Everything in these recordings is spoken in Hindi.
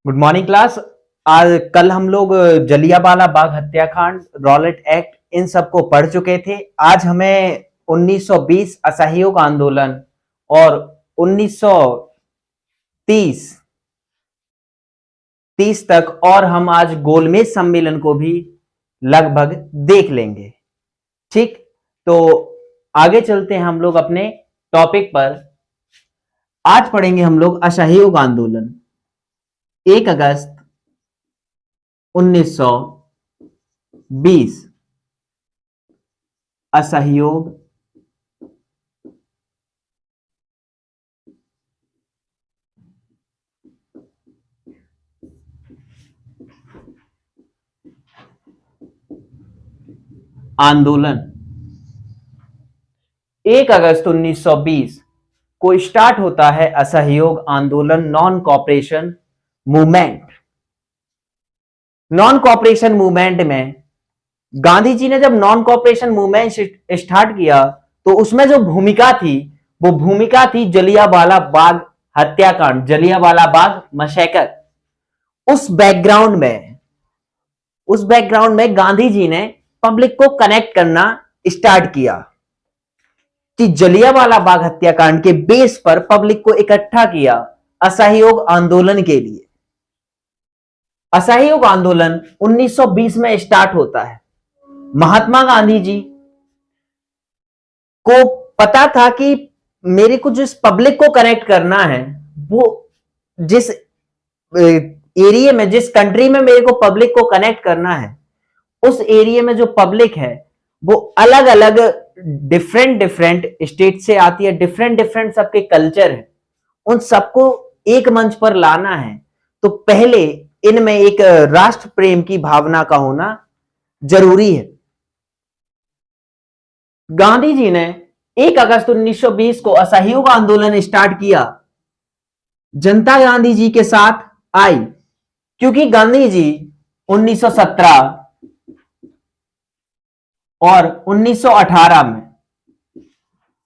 Good morning class. आज कल हम लोग जलियांवाला बाग हत्याकांड, रॉलेट एक्ट इन सब को पढ़ चुके थे। आज हमें 1920 असहयोग आंदोलन और 1930 तक और हम आज गोलमेज सम्मेलन को भी लगभग देख लेंगे। ठीक, तो आगे चलते हैं हम लोग अपने टॉपिक पर। आज पढ़ेंगे हम लोग असहयोग आंदोलन 1 अगस्त 1920 असहयोग आंदोलन 1 अगस्त 1920 को स्टार्ट होता है असहयोग आंदोलन, non cooperation movement. Non cooperation movement में गांधी जी ने जब नॉन कॉपरेशन मूवमेंट स्टार्ट किया तो उसमें जो भूमिका थी वो भूमिका थी जलियांवाला बाग हत्याकांड, जलियांवाला बाग मैसेकर। उस बैकग्राउंड में गांधी जी ने पब्लिक को कनेक्ट करना स्टार्ट किया कि जलियांवाला बाग हत्याकांड के बेस पर पब्लिक को इकट्ठा किया असहयोग आंदोलन के लिए। असहयोग आंदोलन 1920 में स्टार्ट होता है। महात्मा गांधी जी को पता था कि मेरे को जिस पब्लिक को कनेक्ट करना है, वो जिस एरिया में, जिस कंट्री में मेरे को पब्लिक को कनेक्ट करना है, उस एरिया में जो पब्लिक है वो अलग अलग डिफरेंट स्टेट से आती है, डिफरेंट सबके कल्चर है, उन सबको एक मंच पर लाना है। तो पहले इनमें एक राष्ट्र प्रेम की भावना का होना जरूरी है। गांधी जी ने 1 अगस्त 1920 को असहयोग आंदोलन स्टार्ट किया। जनता गांधी जी के साथ आई, क्योंकि गांधी जी 1917 और 1918 में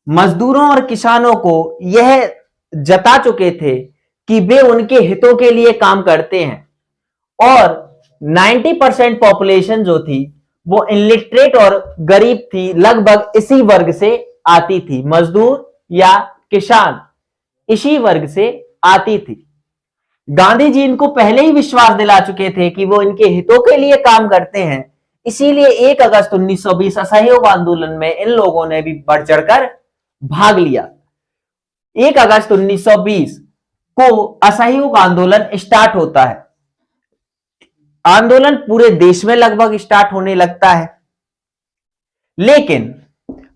मजदूरों और किसानों को यह जता चुके थे कि वे उनके हितों के लिए काम करते हैं, और 90% पॉपुलेशन जो थी वो इलिटरेट और गरीब थी, लगभग इसी वर्ग से आती थी, मजदूर या किसान इसी वर्ग से आती थी। गांधी जी इनको पहले ही विश्वास दिला चुके थे कि वो इनके हितों के लिए काम करते हैं, इसीलिए 1 अगस्त 1920 असहयोग आंदोलन में इन लोगों ने भी बढ़ चढ़कर भाग लिया। 1 अगस्त 1920 को असहयोग आंदोलन स्टार्ट होता है। आंदोलन पूरे देश में लगभग स्टार्ट होने लगता है, लेकिन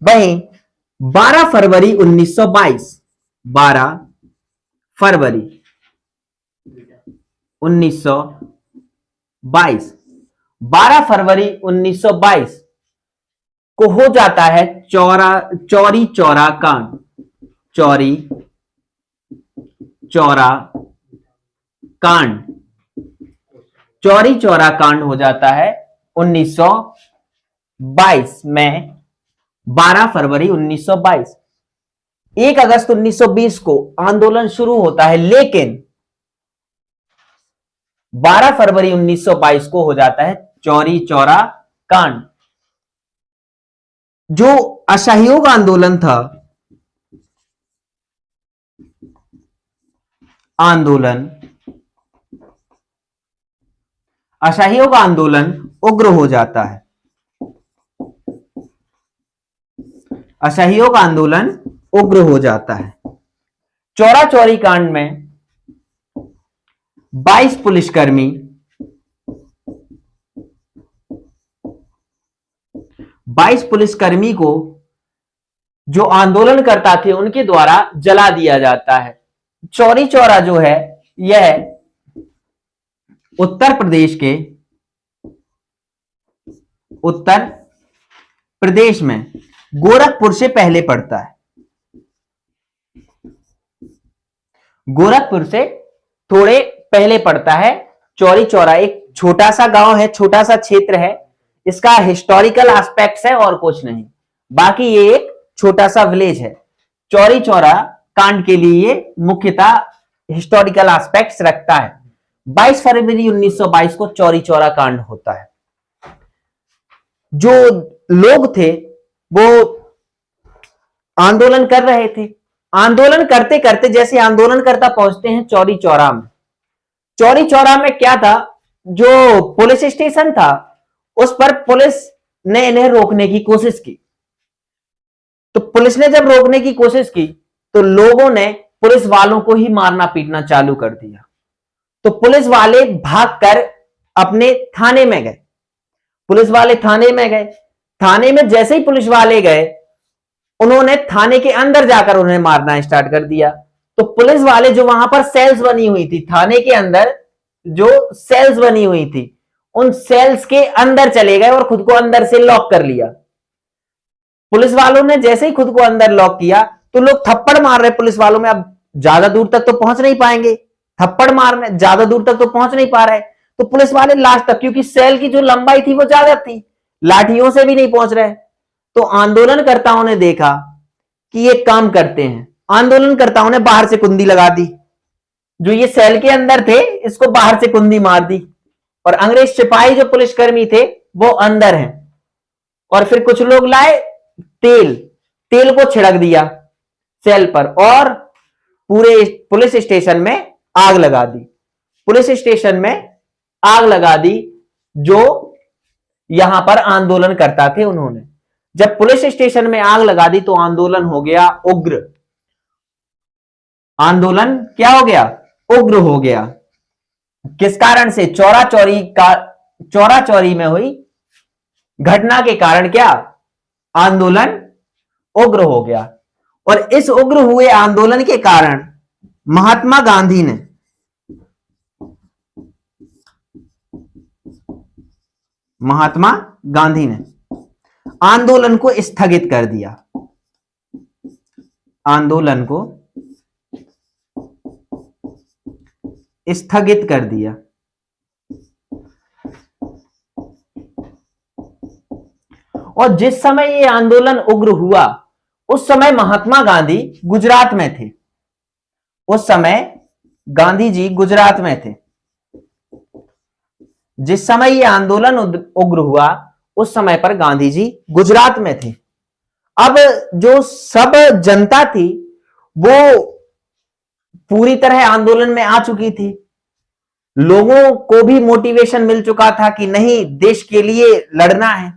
वहीं 12 फरवरी 1922 12 फरवरी 1922 12 फरवरी 1922 को हो जाता है चौरी चौरा कांड। चौरी चौरा कांड, चौरी चौरा कांड हो जाता है 1922 में, 12 फरवरी 1922। 1 अगस्त 1920 को आंदोलन शुरू होता है, लेकिन 12 फरवरी 1922 को हो जाता है चौरी चौरा कांड। जो असहयोग आंदोलन था, असहयोग आंदोलन उग्र हो जाता है। असहयोग आंदोलन उग्र हो जाता है। चौरा चौरी कांड में 22 पुलिसकर्मी को जो आंदोलन करता थे उनके द्वारा जला दिया जाता है। चौरी चौरा जो है यह उत्तर प्रदेश में गोरखपुर से पहले पड़ता है। गोरखपुर से थोड़े पहले पड़ता है। चौरी चौरा एक छोटा सा गांव है, छोटा सा क्षेत्र है, इसका हिस्टोरिकल एस्पेक्ट्स है और कुछ नहीं, बाकी ये एक छोटा सा विलेज है। चौरी चौरा कांड के लिए मुख्यतः हिस्टोरिकल एस्पेक्ट्स रखता है। 22 फरवरी 1922 को चौरी चौरा कांड होता है। जो लोग थे वो आंदोलन कर रहे थे। आंदोलन करते करते जैसे आंदोलनकर्ता पहुंचते हैं चौरी चौरा में। चौरी चौरा में क्या था, जो पुलिस स्टेशन था उस पर पुलिस ने इन्हें रोकने की कोशिश की। तो पुलिस ने जब रोकने की कोशिश की तो लोगों ने पुलिस वालों को ही मारना पीटना चालू कर दिया। तो पुलिस वाले भागकर अपने थाने में गए। पुलिस वाले थाने में गए। थाने में जैसे ही पुलिस वाले गए, उन्होंने थाने के अंदर जाकर उन्हें मारना स्टार्ट कर दिया। तो पुलिस वाले, जो वहां पर सेल्स बनी हुई थी, थाने के अंदर जो सेल्स बनी हुई थी, उन सेल्स के अंदर चले गए और खुद को अंदर से लॉक कर लिया। पुलिस वालों ने जैसे ही खुद को अंदर लॉक किया तो लोग थप्पड़ मार रहे पुलिस वालों में। अब ज्यादा दूर तक तो पहुंच नहीं पाएंगे, थप्पड़ मारने ज्यादा दूर तक तो पहुंच नहीं पा रहे। तो पुलिस वाले लास्ट तक, क्योंकि सेल की जो लंबाई थी वो ज्यादा थी, लाठियों से भी नहीं पहुंच रहे। तो आंदोलनकर्ताओं ने देखा कि ये काम करते हैं। आंदोलनकर्ताओं ने बाहर से कुंडी लगा दी। जो ये सेल के अंदर थे इसको बाहर से कुंडी मार दी, और अंग्रेज सिपाही जो पुलिसकर्मी थे वो अंदर हैं। और फिर कुछ लोग लाए तेल को छिड़क दिया सेल पर और पूरे पुलिस स्टेशन में आग लगा दी। पुलिस स्टेशन में आग लगा दी जो यहां पर आंदोलन करता थे उन्होंने। जब पुलिस स्टेशन में आग लगा दी तो आंदोलन हो गया उग्र। आंदोलन क्या हो गया? उग्र हो गया। किस कारण से? चौरा चौरी में हुई घटना के कारण क्या आंदोलन उग्र हो गया। और इस उग्र हुए आंदोलन के कारण महात्मा गांधी ने आंदोलन को स्थगित कर दिया। आंदोलन को स्थगित कर दिया। और जिस समय ये आंदोलन उग्र हुआ उस समय महात्मा गांधी गुजरात में थे। उस समय गांधी जी गुजरात में थे। जिस समय ये आंदोलन उग्र हुआ उस समय पर गांधी जी गुजरात में थे। अब जो सब जनता थी वो पूरी तरह आंदोलन में आ चुकी थी। लोगों को भी मोटिवेशन मिल चुका था कि नहीं, देश के लिए लड़ना है।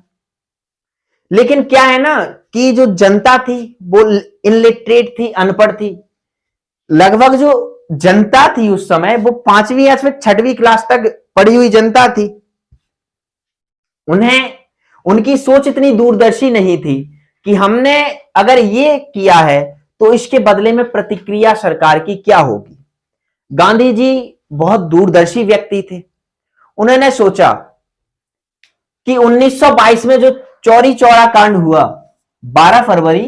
लेकिन क्या है ना कि जो जनता थी वो इनलिटरेट थी, अनपढ़ थी। लगभग जो जनता थी उस समय वो 5वीं या फिर 6वीं क्लास तक पढ़ी हुई जनता थी। उनकी सोच इतनी दूरदर्शी नहीं थी कि हमने अगर ये किया है तो इसके बदले में प्रतिक्रिया सरकार की क्या होगी। गांधी जी बहुत दूरदर्शी व्यक्ति थे। उन्होंने सोचा कि 1922 में जो चौरी चौरा कांड हुआ, 12 फरवरी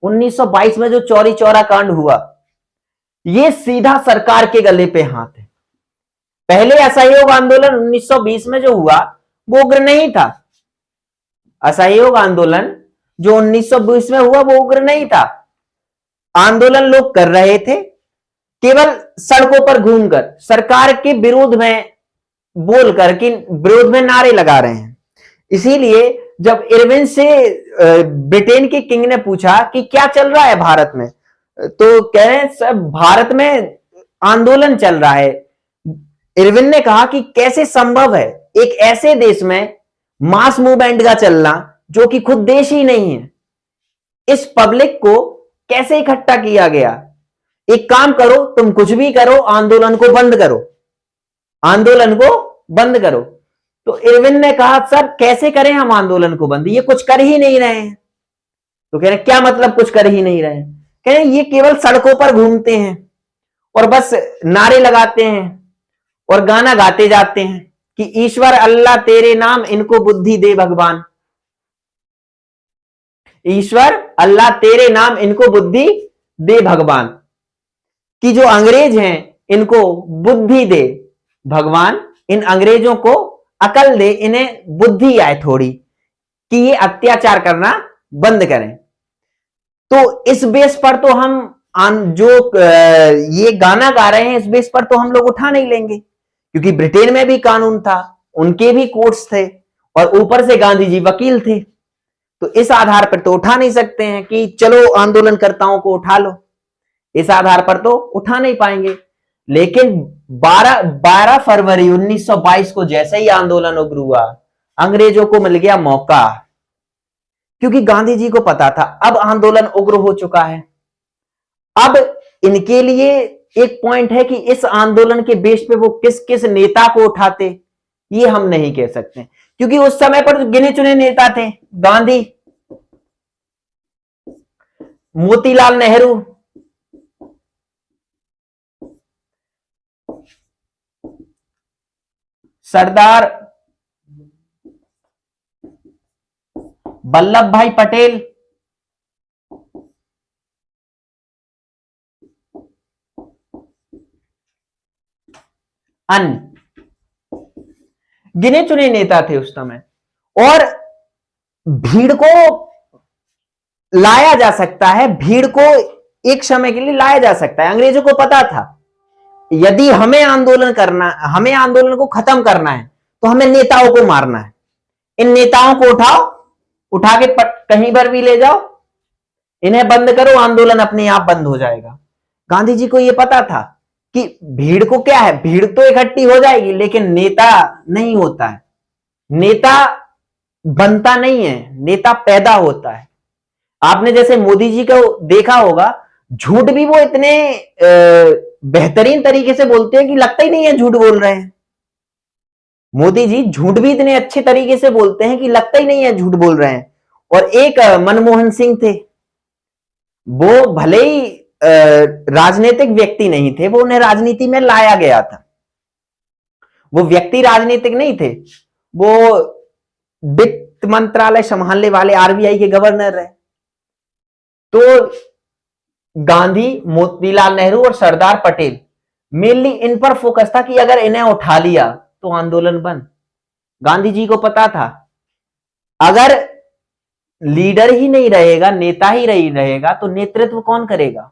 1922 में जो चौरी चौरा कांड हुआ, ये सीधा सरकार के गले पे हाथ है। पहले असहयोग आंदोलन 1920 में जो हुआ वो उग्र नहीं था। असहयोग आंदोलन जो 1920 में हुआ वो उग्र नहीं था। आंदोलन लोग कर रहे थे केवल सड़कों पर घूमकर, सरकार के विरोध में बोलकर कि विरोध में नारे लगा रहे हैं। इसीलिए जब इरविन से ब्रिटेन के किंग ने पूछा कि क्या चल रहा है भारत में, तो कह रहे हैं सब भारत में आंदोलन चल रहा है। इरविन ने कहा कि कैसे संभव है एक ऐसे देश में मास मूवमेंट का चलना जो कि खुद देश ही नहीं है। इस पब्लिक को कैसे इकट्ठा किया गया? एक काम करो, तुम कुछ भी करो, आंदोलन को बंद करो, आंदोलन को बंद करो। तो इरविन ने कहा सर कैसे करें हम आंदोलन को बंद, ये कुछ कर ही नहीं रहे हैं। तो कह रहे क्या मतलब कुछ कर ही नहीं रहे हैं? कह रहे ये केवल सड़कों पर घूमते हैं और बस नारे लगाते हैं और गाना गाते जाते हैं कि ईश्वर अल्लाह तेरे नाम इनको बुद्धि दे भगवान, ईश्वर अल्लाह तेरे नाम इनको बुद्धि दे भगवान, कि जो अंग्रेज हैं इनको बुद्धि दे भगवान, इन अंग्रेजों को अकल दे, इन्हें बुद्धि आए थोड़ी कि ये अत्याचार करना बंद करें। तो इस बेस पर तो हम जो ये गाना गा रहे हैं इस बेस पर तो हम लोग उठा नहीं लेंगे, क्योंकि ब्रिटेन में भी कानून था, उनके भी कोर्ट्स थे, और ऊपर से गांधी जी वकील थे। तो इस आधार पर तो उठा नहीं सकते हैं कि चलो आंदोलनकर्ताओं को उठा लो, इस आधार पर तो उठा नहीं पाएंगे। लेकिन 12 फरवरी 1922 को जैसे ही आंदोलन उग्र हुआ, अंग्रेजों को मिल गया मौका, क्योंकि गांधी जी को पता था अब आंदोलन उग्र हो चुका है। अब इनके लिए एक पॉइंट है कि इस आंदोलन के बेस पे वो किस किस नेता को उठाते, ये हम नहीं कह सकते, क्योंकि उस समय पर गिने चुने नेता थे, गांधी, मोतीलाल नेहरू, सरदार वल्लभ भाई पटेल, अन्य गिने चुने नेता थे उस समय। और भीड़ को लाया जा सकता है, भीड़ को एक समय के लिए लाया जा सकता है। अंग्रेजों को पता था यदि हमें आंदोलन करना, हमें आंदोलन को खत्म करना है, तो हमें नेताओं को मारना है। इन नेताओं को उठाओ, उठा के कहीं पर भी ले जाओ, इन्हें बंद करो, आंदोलन अपने आप बंद हो जाएगा। गांधी जी को यह पता था कि भीड़ को क्या है, भीड़ तो इकट्ठी हो जाएगी, लेकिन नेता नहीं होता है, नेता बनता नहीं है, नेता पैदा होता है। आपने जैसे मोदी जी को देखा होगा, झूठ भी वो इतने बेहतरीन तरीके से बोलते हैं कि लगता ही नहीं है झूठ बोल रहे हैं। मोदी जी झूठ भी इतने अच्छे तरीके से बोलते हैं कि लगता ही नहीं है झूठ बोल रहे हैं। और एक मनमोहन सिंह थे, वो भले ही राजनीतिक व्यक्ति नहीं थे, वो उन्हें राजनीति में लाया गया था, वो व्यक्ति राजनीतिक नहीं थे, वो वित्त मंत्रालय संभालने वाले आरबीआई के गवर्नर रहे। तो गांधी, मोतीलाल नेहरू और सरदार पटेल मेनली इन पर फोकस था कि अगर इन्हें उठा लिया तो आंदोलन बंद। गांधी जी को पता था अगर लीडर ही नहीं रहेगा, नेता ही नहीं रहेगा, तो नेतृत्व कौन करेगा,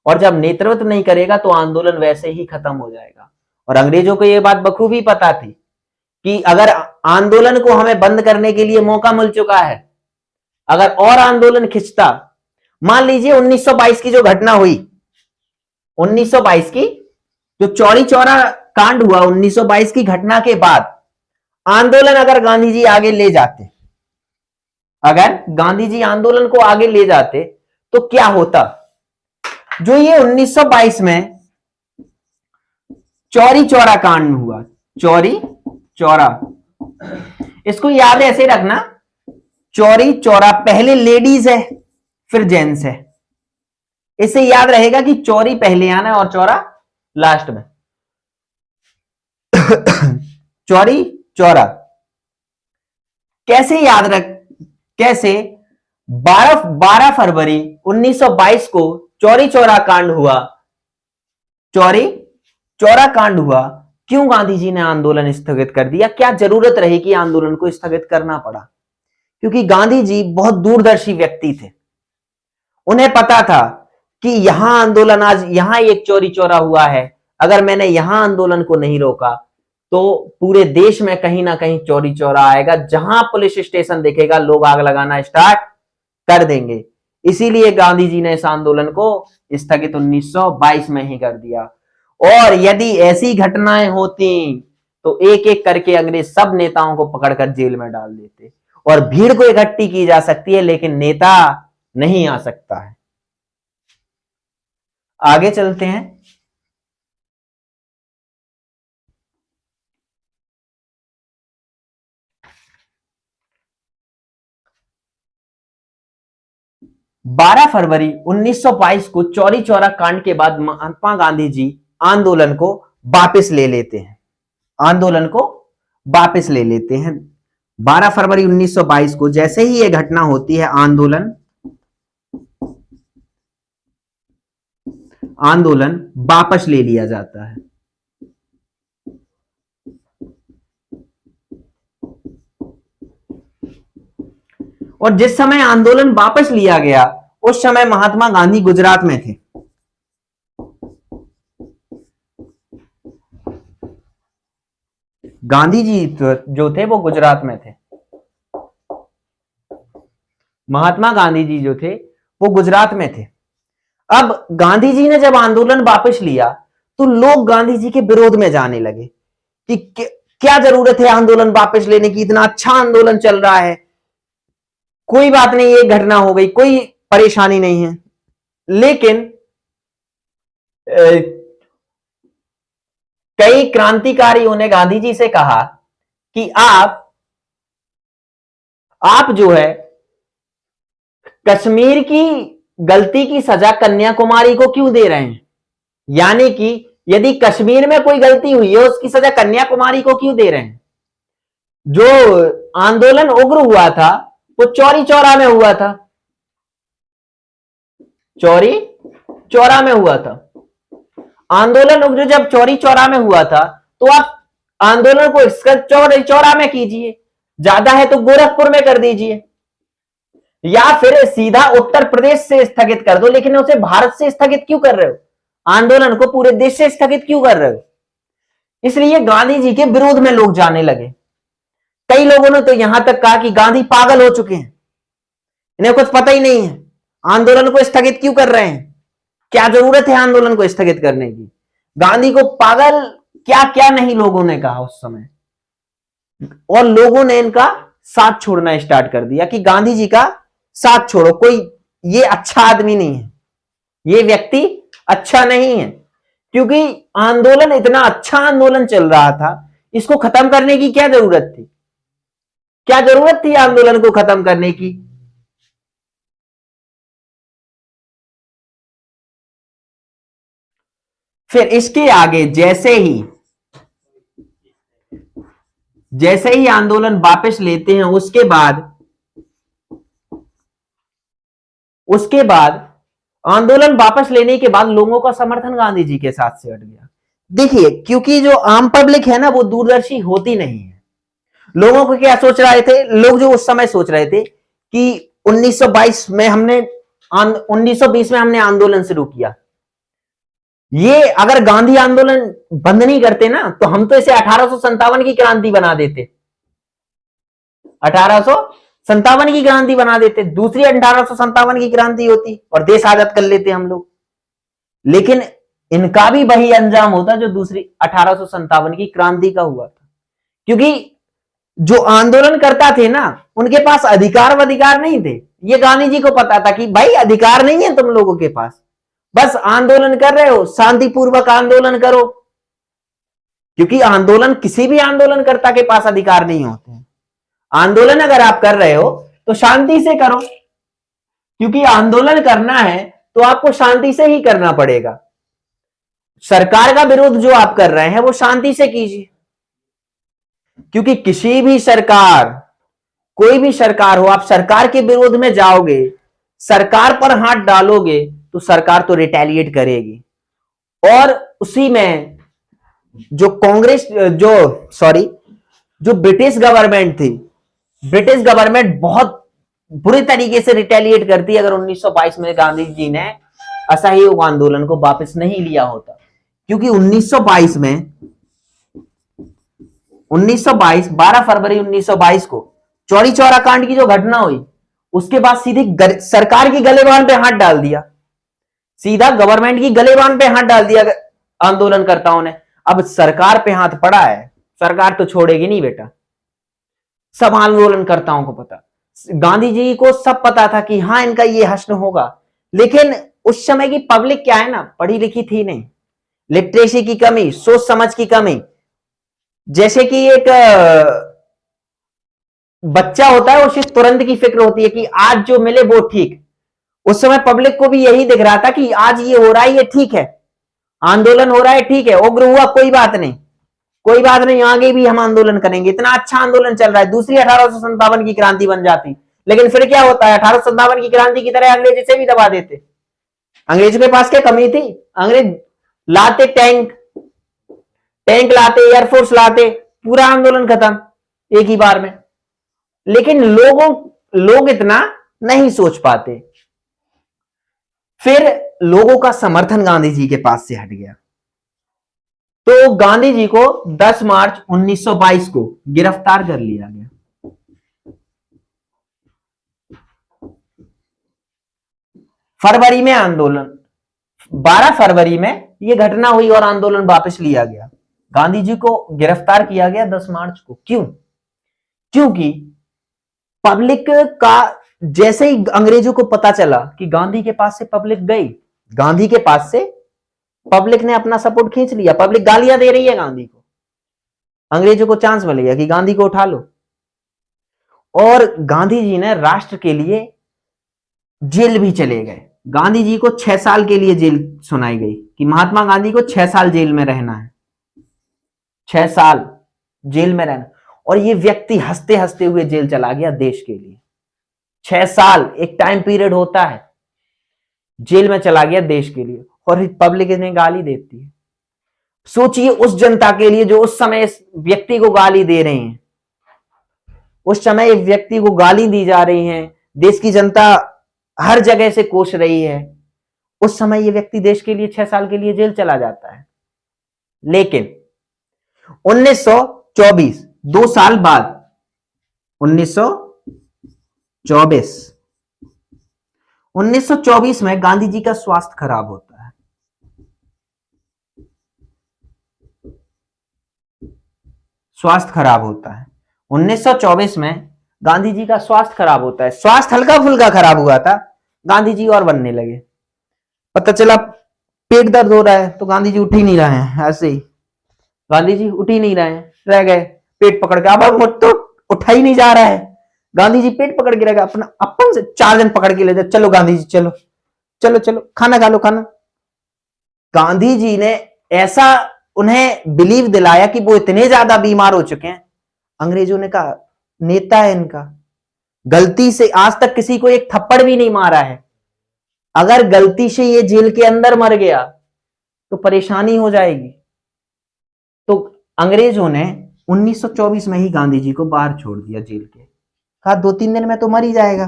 और जब नेतृत्व नहीं करेगा तो आंदोलन वैसे ही खत्म हो जाएगा। और अंग्रेजों को यह बात बखूबी पता थी कि अगर आंदोलन को हमें बंद करने के लिए मौका मिल चुका है, अगर और आंदोलन खिंचता, मान लीजिए 1922 की जो घटना हुई, 1922 की जो चौरी चौरा कांड हुआ, 1922 की घटना के बाद आंदोलन अगर गांधी जी आगे ले जाते, अगर गांधी जी आंदोलन को आगे ले जाते तो क्या होता। जो ये 1922 में चौरी चौरा कांड हुआ, चौरी चौरा, इसको याद ऐसे रखना, चौरी चौरा, पहले लेडीज है फिर जेंट्स है, इससे याद रहेगा कि चौरी पहले आना और चौरा लास्ट में। चौरी चौरा कैसे याद रख, कैसे 12 फरवरी 1922 को चौरी चौरा कांड हुआ, चौरी चौरा कांड हुआ, क्यों गांधी जी ने आंदोलन स्थगित कर दिया, क्या जरूरत रही कि आंदोलन को स्थगित करना पड़ा। क्योंकि गांधी जी बहुत दूरदर्शी व्यक्ति थे, उन्हें पता था कि यहां आंदोलन, आज यहां एक चौरी चौरा हुआ है, अगर मैंने यहां आंदोलन को नहीं रोका तो पूरे देश में कहीं ना कहीं चौरी चौरा आएगा, जहां पुलिस स्टेशन दिखेगा लोग आग लगाना स्टार्ट कर देंगे। इसीलिए गांधी जी ने इस आंदोलन को स्थगित 1922 में ही कर दिया। और यदि ऐसी घटनाएं होती तो एक एक करके अंग्रेज सब नेताओं को पकड़कर जेल में डाल देते, और भीड़ को इकट्ठी की जा सकती है लेकिन नेता नहीं आ सकता है। आगे चलते हैं। बारह फरवरी 1922 को चौरी चौरा कांड के बाद महात्मा गांधी जी आंदोलन को वापस ले लेते हैं, आंदोलन को वापस ले लेते हैं। 12 फरवरी 1922 को जैसे ही यह घटना होती है, आंदोलन वापस ले लिया जाता है। और जिस समय आंदोलन वापस लिया गया उस समय महात्मा गांधी गुजरात में थे। गांधी जी जो थे वो गुजरात में थे, महात्मा गांधी जी जो थे वो गुजरात में थे। अब गांधी जी ने जब आंदोलन वापस लिया तो लोग गांधी जी के विरोध में जाने लगे कि क्या जरूरत है आंदोलन वापस लेने की, इतना अच्छा आंदोलन चल रहा है, कोई बात नहीं, ये घटना हो गई, कोई परेशानी नहीं है। लेकिन कई क्रांतिकारियों ने गांधी जी से कहा कि आप जो है कश्मीर की गलती की सजा कन्याकुमारी को क्यों दे रहे हैं, यानी कि यदि कश्मीर में कोई गलती हुई है उसकी सजा कन्याकुमारी को क्यों दे रहे हैं। जो आंदोलन उग्र हुआ था वो चौरी चौरा में हुआ था, चौरी चौरा में हुआ था। आंदोलन उग्र जब चौरी चौरा में हुआ था तो आप आंदोलन को चौरी चौरा में कीजिए, ज्यादा है तो गोरखपुर में कर दीजिए, या फिर सीधा उत्तर प्रदेश से स्थगित कर दो, लेकिन उसे भारत से स्थगित क्यों कर रहे हो, आंदोलन को पूरे देश से स्थगित क्यों कर रहे हो। इसलिए गांधी जी के विरोध में लोग जाने लगे। कई लोगों ने तो यहां तक कहा कि गांधी पागल हो चुके हैं, इन्हें कुछ पता ही नहीं है, आंदोलन को स्थगित क्यों कर रहे हैं, क्या जरूरत है आंदोलन को स्थगित करने की। गांधी को पागल क्या क्या नहीं लोगों ने कहा उस समय, और लोगों ने इनका साथ छोड़ना स्टार्ट कर दिया कि गांधी जी का साथ छोड़ो, कोई ये अच्छा आदमी नहीं है, ये व्यक्ति अच्छा नहीं है। क्योंकि आंदोलन इतना अच्छा आंदोलन चल रहा था, इसको खत्म करने की क्या जरूरत थी, क्या जरूरत थी आंदोलन को खत्म करने की। फिर इसके आगे जैसे ही आंदोलन वापस लेते हैं उसके बाद आंदोलन वापस लेने के बाद लोगों का समर्थन गांधी जी के साथ से हट गया। देखिए, क्योंकि जो आम पब्लिक है ना वो दूरदर्शी होती नहीं है। लोगों को क्या सोच रहे थे, लोग जो उस समय सोच रहे थे कि 1920 में हमने आंदोलन शुरू किया, ये अगर गांधी आंदोलन बंद नहीं करते ना तो हम तो इसे 1857 की क्रांति बना देते, 1857 की क्रांति बना देते, दूसरी 1857 की क्रांति होती और देश आजाद कर लेते हम लोग। लेकिन इनका भी वही अंजाम होता जो दूसरी 1857 की क्रांति का हुआ था। क्योंकि जो आंदोलन करता थे ना उनके पास अधिकार नहीं थे। ये गांधी जी को पता था कि भाई अधिकार नहीं है तुम लोगों के पास, बस आंदोलन कर रहे हो, शांतिपूर्वक आंदोलन करो। क्योंकि आंदोलन किसी भी आंदोलनकर्ता के पास अधिकार नहीं होते हैं। आंदोलन अगर आप कर रहे हो तो शांति से करो, क्योंकि आंदोलन करना है तो आपको शांति से ही करना पड़ेगा। सरकार का विरोध जो आप कर रहे हैं वो शांति से कीजिए, क्योंकि किसी भी सरकार, कोई भी सरकार हो, आप सरकार के विरोध में जाओगे, सरकार पर हाथ डालोगे तो सरकार तो रिटेलिएट करेगी। और उसी में जो ब्रिटिश गवर्नमेंट थी, ब्रिटिश गवर्नमेंट बहुत बुरी तरीके से रिटेलिएट करती अगर 1922 में गांधी जी ने असहयोग आंदोलन को वापस नहीं लिया होता। क्योंकि 1922 12 फरवरी 1922 को चौरी चौरा कांड की जो घटना हुई, उसके बाद सीधे सरकार की गलेबान पे हाथ डाल दिया, सीधा गवर्नमेंट की गलेबान पे हाथ डाल दिया आंदोलनकर्ताओं ने। अब सरकार पे हाथ पड़ा है, सरकार तो छोड़ेगी नहीं बेटा। सब आंदोलनकर्ताओं को पता, गांधी जी को सब पता था कि हाँ इनका ये हश्न होगा। लेकिन उस समय की पब्लिक क्या है ना, पढ़ी लिखी थी नहीं, लिटरेसी की कमी, सोच समझ की कमी। जैसे कि एक बच्चा होता है, उसे तुरंत की फिक्र होती है कि आज जो मिले वो ठीक। उस समय पब्लिक को भी यही दिख रहा था कि आज ये हो रहा है ये ठीक है, आंदोलन हो रहा है ठीक है, उग्र हुआ कोई बात नहीं, कोई बात नहीं, आगे भी हम आंदोलन करेंगे, इतना अच्छा आंदोलन चल रहा है। दूसरी 1857 की क्रांति बन जाती, लेकिन फिर क्या होता है, 1857 की क्रांति की तरह अंग्रेज इसे भी दबा देते। अंग्रेजों के पास क्या कमी थी, अंग्रेज लाते टैंक लाते, एयरफोर्स लाते, पूरा आंदोलन खत्म एक ही बार में। लेकिन लोग इतना नहीं सोच पाते। फिर लोगों का समर्थन गांधी जी के पास से हट गया, तो गांधी जी को 10 मार्च 1922 को गिरफ्तार कर लिया गया। फरवरी में आंदोलन, 12 फरवरी में यह घटना हुई और आंदोलन वापस लिया गया। गांधी जी को गिरफ्तार किया गया 10 मार्च को। क्यों? क्योंकि पब्लिक का जैसे ही अंग्रेजों को पता चला कि गांधी के पास से पब्लिक गई, गांधी के पास से पब्लिक ने अपना सपोर्ट खींच लिया। पब्लिक गालियां दे रही है गांधी को, अंग्रेजों को चांस मिल गया कि गांधी को उठा लो। और गांधी जी ने राष्ट्र के लिए जेल भी चले गए। गांधी जी को 6 साल के लिए जेल सुनाई गई कि महात्मा गांधी को 6 साल जेल में रहना है, 6 साल जेल में रहना। और ये व्यक्ति हंसते हंसते हुए जेल चला गया देश के लिए। 6 साल एक टाइम पीरियड होता है, जेल में चला गया देश के लिए, और पब्लिक इन्हें गाली देती है। सोचिए उस जनता के लिए जो उस समय इस व्यक्ति को गाली दे रहे हैं, उस समय इस व्यक्ति को गाली दी जा रही है, देश की जनता हर जगह से कोस रही है। उस समय ये व्यक्ति देश के लिए 6 साल के लिए जेल चला जाता है। लेकिन 1924, 2 साल बाद 1924 में गांधी जी का स्वास्थ्य खराब होता है। स्वास्थ्य खराब होता है 1924 में गांधी जी का स्वास्थ्य खराब होता है। स्वास्थ्य हल्का फुल्का खराब हुआ था, गांधी जी और बनने लगे। पता चला पेट दर्द हो रहा है तो गांधी जी उठ ही नहीं रहे हैं, ऐसे ही गांधी जी उठ ही नहीं रहे हैं, रह गए पेट पकड़ के। अब तो उठा ही नहीं जा रहा है, गांधी जी पेट पकड़ के रह गए। अपना अपन से 4 जन पकड़ के ले जाए, चलो गांधी जी चलो चलो चलो, खाना खा लो खाना। गांधी जी ने ऐसा उन्हें बिलीव दिलाया कि वो इतने ज्यादा बीमार हो चुके हैं। अंग्रेजों ने कहा नेता है इनका, गलती से आज तक किसी को एक थप्पड़ भी नहीं मारा है, अगर गलती से ये जेल के अंदर मर गया तो परेशानी हो जाएगी। तो अंग्रेजों ने 1924 में ही गांधी जी को बाहर छोड़ दिया जेल के। कहा 2-3 दिन में तो मर ही जाएगा,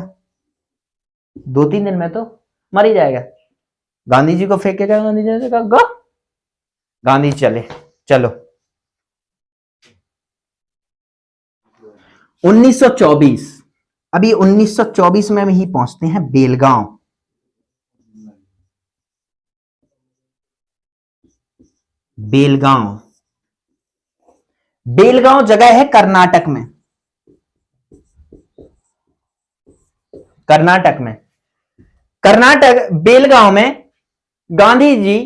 2-3 दिन में तो मर ही जाएगा। गांधी जी को फेंक के गया। गांधी जी ने कहा गो, गांधी चले चलो। 1924, अभी 1924 में ही पहुंचते हैं बेलगांव। बेलगांव, बेलगांव जगह है कर्नाटक में। कर्नाटक में, कर्नाटक बेलगांव में गांधी जी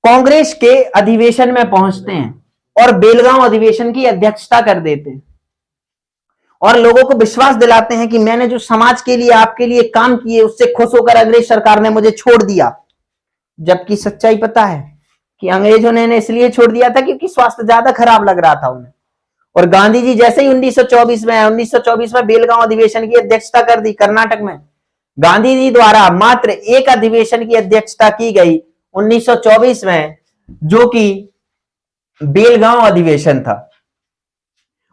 कांग्रेस के अधिवेशन में पहुंचते हैं और बेलगांव अधिवेशन की अध्यक्षता कर देते हैं और लोगों को विश्वास दिलाते हैं कि मैंने जो समाज के लिए आपके लिए काम किए उससे खुश होकर अंग्रेज सरकार ने मुझे छोड़ दिया। जबकि सच्चाई पता है कि अंग्रेजों ने इसलिए छोड़ दिया था क्योंकि स्वास्थ्य ज्यादा खराब लग रहा था उन्हें। और गांधी जी जैसे ही 1924 में बेलगांव अधिवेशन की अध्यक्षता कर दी कर्नाटक में। गांधी जी द्वारा मात्र एक अधिवेशन की अध्यक्षता की गई 1924 में, जो कि बेलगांव अधिवेशन था।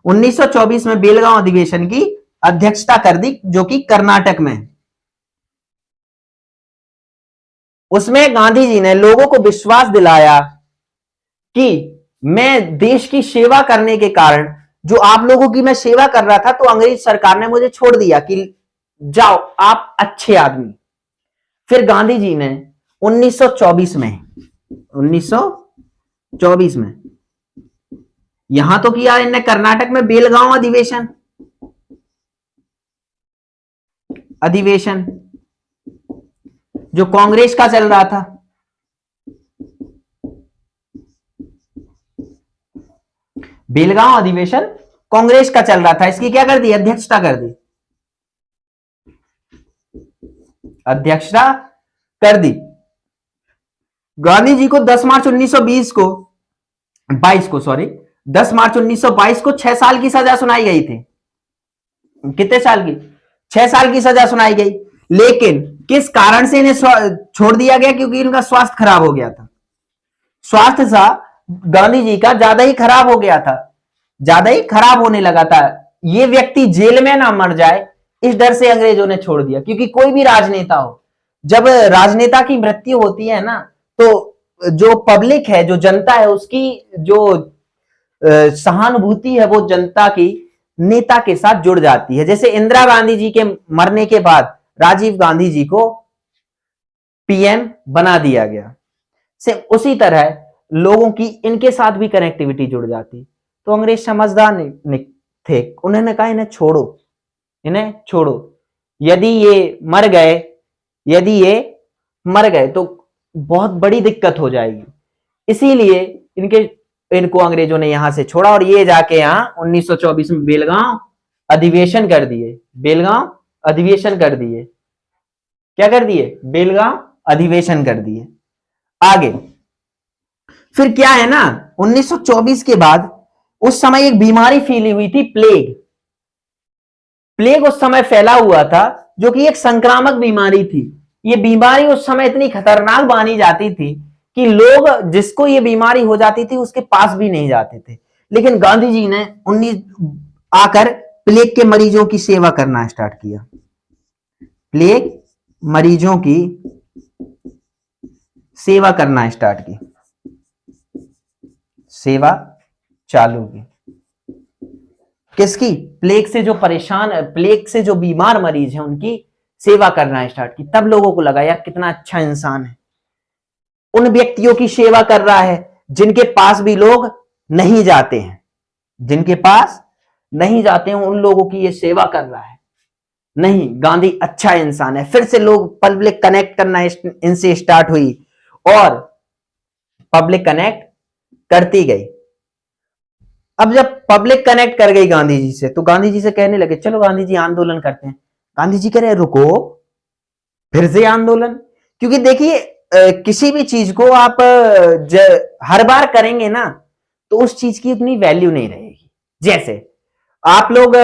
1924 में बेलगांव अधिवेशन की अध्यक्षता कर दी जो कि कर्नाटक में। उसमें गांधी जी ने लोगों को विश्वास दिलाया कि मैं देश की सेवा करने के कारण, जो आप लोगों की मैं सेवा कर रहा था, तो अंग्रेज सरकार ने मुझे छोड़ दिया कि जाओ आप अच्छे आदमी। फिर गांधी जी ने 1924 में यहां तो किया इनने कर्नाटक में बेलगांव अधिवेशन जो कांग्रेस का चल रहा था। बेलगांव अधिवेशन कांग्रेस का चल रहा था, इसकी क्या कर दी? अध्यक्षता कर दी। अध्यक्षता कर दी। गांधी जी को 10 मार्च 1922 को 6 साल की सजा सुनाई गई थी। कितने साल की? 6 साल की सजा सुनाई गई। लेकिन किस कारण से इन्हें छोड़ दिया गया? क्योंकि इनका स्वास्थ्य खराब हो गया था। स्वास्थ्य सा गांधी जी का ज्यादा ही खराब हो गया था, ज्यादा ही खराब होने लगा था। ये व्यक्ति जेल में ना मर जाए इस डर से अंग्रेजों ने छोड़ दिया। क्योंकि कोई भी राजनेता हो, जब राजनेता की मृत्यु होती है ना, तो जो पब्लिक है, जो जनता है, उसकी जो सहानुभूति है वो जनता की नेता के साथ जुड़ जाती है। जैसे इंदिरा गांधी जी के मरने के बाद राजीव गांधी जी को पीएम बना दिया गया, से उसी तरह लोगों की इनके साथ भी कनेक्टिविटी जुड़ जाती। तो अंग्रेज समझदार थे, उन्होंने कहा इन्हें छोड़ो, इन्हें छोड़ो, यदि ये मर गए तो बहुत बड़ी दिक्कत हो जाएगी। इसीलिए इनको अंग्रेजों ने यहां से छोड़ा और ये जाके यहां 1924 में बेलगांव अधिवेशन कर दिए। बेलगांव अधिवेशन कर दिए, क्या कर दिए? बेलगांव अधिवेशन कर दिए। आगे फिर क्या है ना, 1924 के बाद उस समय एक बीमारी फैली हुई थी, प्लेग। प्लेग उस समय फैला हुआ था, जो कि एक संक्रामक बीमारी थी। ये बीमारी उस समय इतनी खतरनाक मानी जाती थी कि लोग, जिसको ये बीमारी हो जाती थी, उसके पास भी नहीं जाते थे। लेकिन गांधी जी ने आकर प्लेग के मरीजों की सेवा करना स्टार्ट किया। प्लेग मरीजों की सेवा करना स्टार्ट की, सेवा चालू की। किसकी? प्लेग से जो परेशान है, प्लेग से जो बीमार मरीज है, उनकी सेवा करना स्टार्ट की। तब लोगों को लगा यार कितना अच्छा इंसान है, उन व्यक्तियों की सेवा कर रहा है जिनके पास भी लोग नहीं जाते हैं, जिनके पास नहीं जाते हैं, उन लोगों की ये सेवा कर रहा है। नहीं, गांधी अच्छा इंसान है। फिर से लोग पब्लिक कनेक्ट करना इनसे स्टार्ट हुई और पब्लिक कनेक्ट करती गई। अब जब पब्लिक कनेक्ट कर गई गांधी जी से, तो गांधी जी से कहने लगे चलो गांधी जी आंदोलन करते हैं। गांधी जी कह रहे रुको, फिर से आंदोलन। क्योंकि देखिए किसी भी चीज को आप हर बार करेंगे ना, तो उस चीज की उतनी वैल्यू नहीं रहेगी। जैसे आप लोग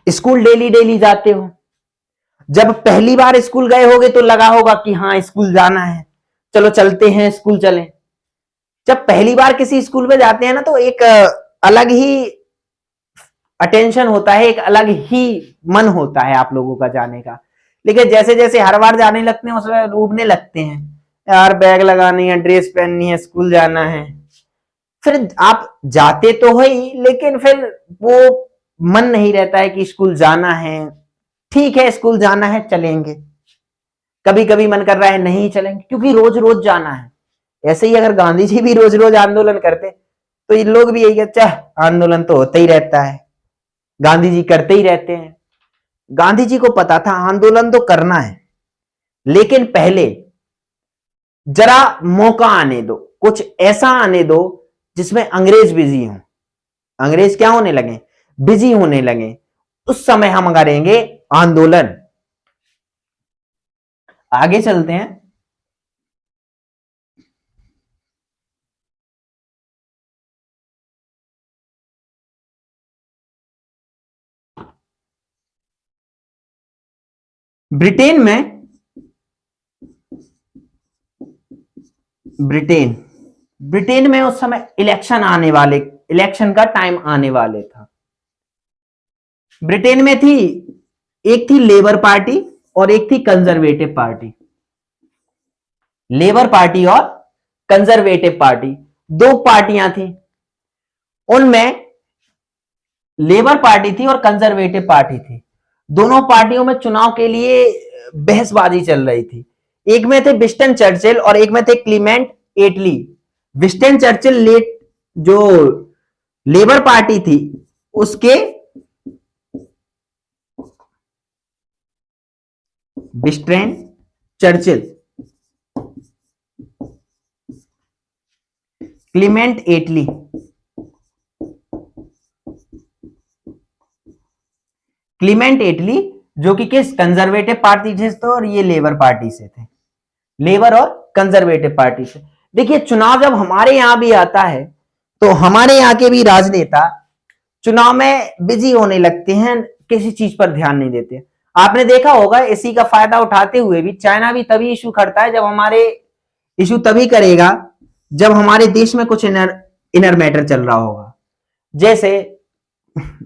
स्कूल डेली डेली जाते हो, जब पहली बार स्कूल गए होगे तो लगा होगा कि हाँ स्कूल जाना है, चलो चलते हैं स्कूल चलें। जब पहली बार किसी स्कूल में जाते हैं ना, तो एक अलग ही अटेंशन होता है, एक अलग ही मन होता है आप लोगों का जाने का। लेकिन जैसे जैसे हर बार जाने लगते हैं, उसमें डूबने लगते हैं, यार बैग लगानी है, ड्रेस पहननी है, स्कूल जाना है। फिर आप जाते तो हो ही, लेकिन फिर वो मन नहीं रहता है कि स्कूल जाना है। ठीक है स्कूल जाना है चलेंगे, कभी कभी मन कर रहा है नहीं चलेंगे, क्योंकि रोज रोज जाना है। ऐसे ही अगर गांधी जी भी रोज रोज आंदोलन करते तो ये लोग भी यही कहते आंदोलन तो होता ही रहता है, गांधी जी करते ही रहते हैं। गांधी जी को पता था आंदोलन तो करना है, लेकिन पहले जरा मौका आने दो, कुछ ऐसा आने दो जिसमें अंग्रेज बिजी हों। अंग्रेज क्या होने लगे? बिजी होने लगे। उस समय हम करेंगे आंदोलन। आगे चलते हैं। ब्रिटेन में ब्रिटेन में उस समय इलेक्शन का टाइम आने वाले था। ब्रिटेन में थी, एक थी लेबर पार्टी और एक थी कंजर्वेटिव पार्टी। लेबर पार्टी और कंजर्वेटिव पार्टी, दो पार्टियां थी। उनमें लेबर पार्टी थी और कंजर्वेटिव पार्टी थी। दोनों पार्टियों में चुनाव के लिए बहसबाजी चल रही थी। एक में थे विंस्टन चर्चिल और एक में थे क्लीमेंट एटली। विंस्टन चर्चिल जो लेबर पार्टी थी उसके विंस्टन चर्चिल, क्लीमेंट एटली, क्लीमेंट एटली जो कि किस कंजर्वेटिव पार्टी से थे और ये लेबर पार्टी से थे, लेबर और कंजर्वेटिव पार्टी से। देखिए चुनाव जब हमारे यहां भी आता है तो हमारे यहां के भी राजनेता चुनाव में बिजी होने लगते हैं, किसी चीज पर ध्यान नहीं देते। आपने देखा होगा इसी का फायदा उठाते हुए भी चाइना भी तभी इशू करता है, जब हमारे इशू तभी करेगा जब हमारे देश में कुछ इनर मैटर चल रहा होगा। जैसे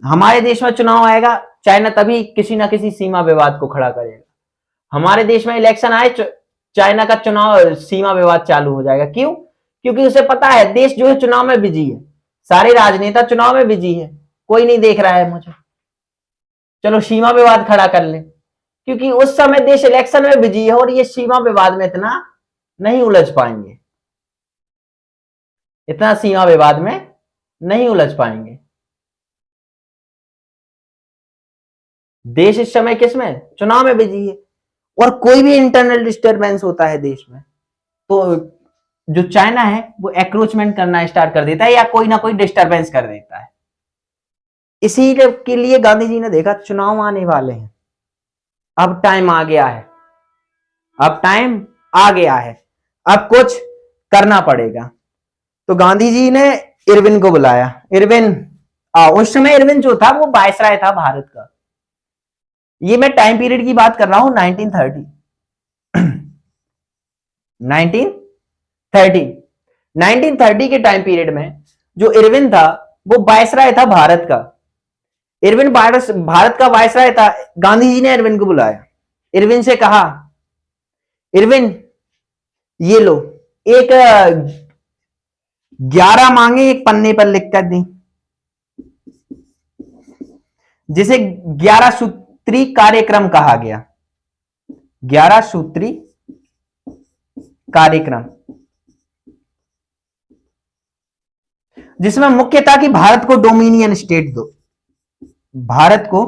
हमारे देश में चुनाव आएगा, चाइना तभी किसी ना किसी सीमा विवाद को खड़ा करेगा। हमारे देश में इलेक्शन आए, चाइना का चुनाव सीमा विवाद चालू हो जाएगा। क्यों? क्योंकि उसे पता है देश जो है चुनाव में बिजी है, सारे राजनेता चुनाव में बिजी है, कोई नहीं देख रहा है मुझे, चलो सीमा विवाद खड़ा कर ले। क्योंकि उस समय देश इलेक्शन में बिजी है और ये सीमा विवाद में इतना नहीं उलझ पाएंगे, इतना सीमा विवाद में नहीं उलझ पाएंगे। देश इस समय किसमें? चुनाव में बिजी है। और कोई भी इंटरनल डिस्टरबेंस होता है देश में तो जो चाइना है वो एक्रोचमेंट करना स्टार्ट कर देता है या कोई ना कोई डिस्टरबेंस कर देता है। इसी के लिए गांधी जी ने देखा चुनाव आने वाले हैं, अब टाइम आ गया है, अब टाइम आ गया है, अब कुछ करना पड़ेगा। तो गांधी जी ने इरविन को बुलाया। इरविन, उस समय इरविन जो था वो वायसराय था भारत का। ये मैं टाइम पीरियड की बात कर रहा हूं 1930 1930 के टाइम पीरियड में जो इरविन था वो वायसराय था भारत का। इरविन भारत का वायसराय था। गांधी जी ने इरविन को बुलाया, इरविन से कहा, इरविन ये लो एक 11 मांगे एक पन्ने पर लिख कर दी, जिसे 11 सूत्री कार्यक्रम कहा गया। 11 सूत्री कार्यक्रम, जिसमें मुख्य था कि भारत को डोमिनियन स्टेट दो, भारत को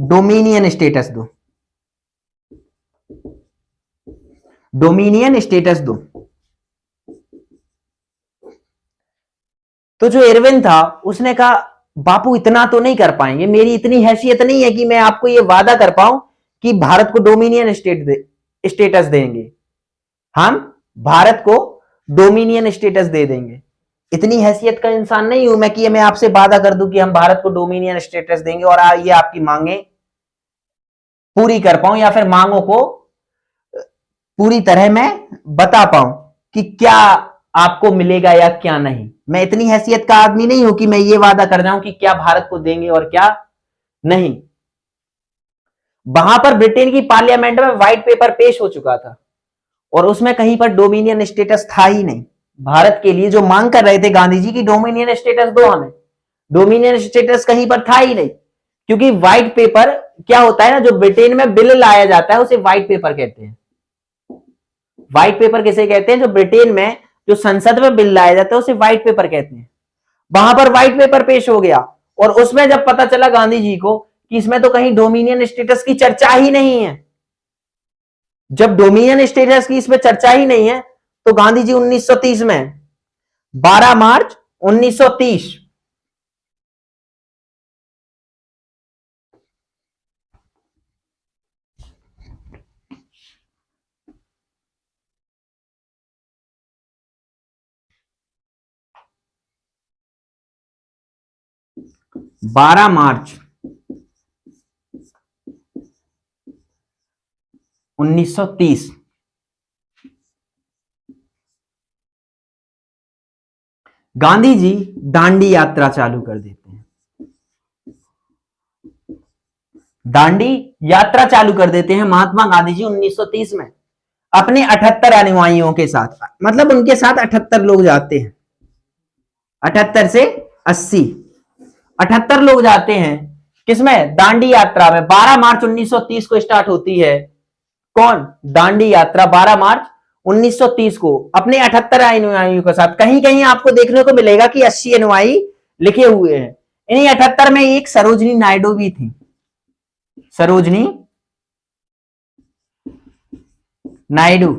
डोमिनियन स्टेटस दो, डोमिनियन स्टेटस दो। तो जो इरविन था उसने कहा बापू इतना तो नहीं कर पाएंगे, मेरी इतनी हैसियत नहीं है कि मैं आपको यह वादा कर पाऊं कि भारत को डोमिनियन स्टेटस देंगे, हम भारत को डोमिनियन स्टेटस दे देंगे। इतनी हैसियत का इंसान नहीं हूं मैं कि मैं आपसे वादा कर दूं कि हम भारत को डोमिनियन स्टेटस देंगे और ये आपकी मांगे पूरी कर पाऊं या फिर मांगों को पूरी तरह मैं बता पाऊं कि क्या आपको मिलेगा या क्या नहीं। मैं इतनी हैसियत का आदमी नहीं हूं कि मैं ये वादा कर जाऊं कि क्या भारत को देंगे और क्या नहीं। वहां पर ब्रिटेन की पार्लियामेंट में व्हाइट पेपर पेश हो चुका था और उसमें कहीं पर डोमिनियन स्टेटस था ही नहीं। भारत के लिए जो मांग कर रहे थे गांधी जी की डोमिनियन स्टेटस दो हमें, डोमिनियन स्टेटस कहीं पर था ही नहीं। क्योंकि व्हाइट पेपर क्या होता है ना, जो ब्रिटेन में बिल लाया जाता है उसे व्हाइट पेपर कहते हैं। व्हाइट पेपर किसे कहते हैं? जो ब्रिटेन में जो संसद में बिल लाया जाता है उसे व्हाइट पेपर कहते हैं। वहां पर व्हाइट पेपर पेश हो गया और उसमें जब पता चला गांधी जी को कि इसमें तो कहीं डोमिनियन स्टेटस की चर्चा ही नहीं है, जब डोमिनियन स्टेटस की इसमें चर्चा ही नहीं है तो गांधी जी 1930 में 12 मार्च 1930 12 मार्च 1930 गांधी जी दांडी यात्रा चालू कर देते हैं। दांडी यात्रा चालू कर देते हैं महात्मा गांधी जी 1930 में अपने 78 अनुयायियों के साथ। मतलब उनके साथ 78 लोग जाते हैं, 78 से 80, 78 लोग जाते हैं। किसमें? दांडी यात्रा में। 12 मार्च 1930 को स्टार्ट होती है। कौन? दांडी यात्रा 12 मार्च 1930 को अपने 78 अनुयायियों के साथ। कहीं कहीं आपको देखने को मिलेगा कि 80 अनुयायी लिखे हुए हैं। इन्हीं 78 में एक सरोजनी नायडू भी थी, सरोजनी नायडू,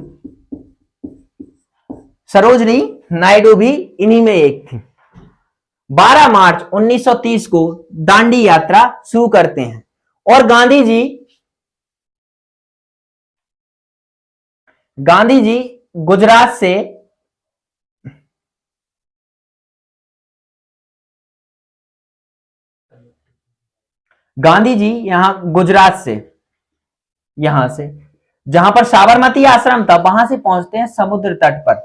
सरोजनी नायडू भी इन्हीं में एक थी। 12 मार्च 1930 को दांडी यात्रा शुरू करते हैं और गांधी जी गुजरात से यहां गुजरात से, यहां से जहां पर साबरमती आश्रम था वहां से पहुंचते हैं समुद्र तट पर।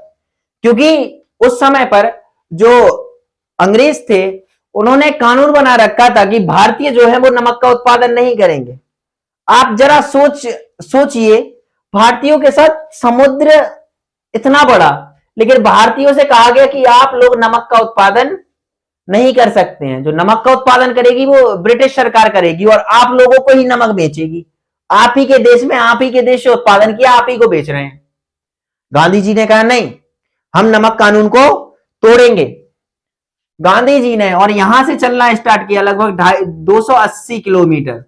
क्योंकि उस समय पर जो अंग्रेज थे उन्होंने कानून बना रखा था कि भारतीय जो है वो नमक का उत्पादन नहीं करेंगे। आप जरा सोचिए, भारतीयों के साथ समुद्र इतना बड़ा, लेकिन भारतीयों से कहा गया कि आप लोग नमक का उत्पादन नहीं कर सकते हैं। जो नमक का उत्पादन करेगी वो ब्रिटिश सरकार करेगी और आप लोगों को ही नमक बेचेगी। आप ही के देश में, आप ही के देश से उत्पादन किया, आप ही को बेच रहे हैं। गांधी जी ने कहा नहीं, हम नमक कानून को तोड़ेंगे। गांधी जी ने, और यहां से चलना स्टार्ट किया लगभग 280 किलोमीटर,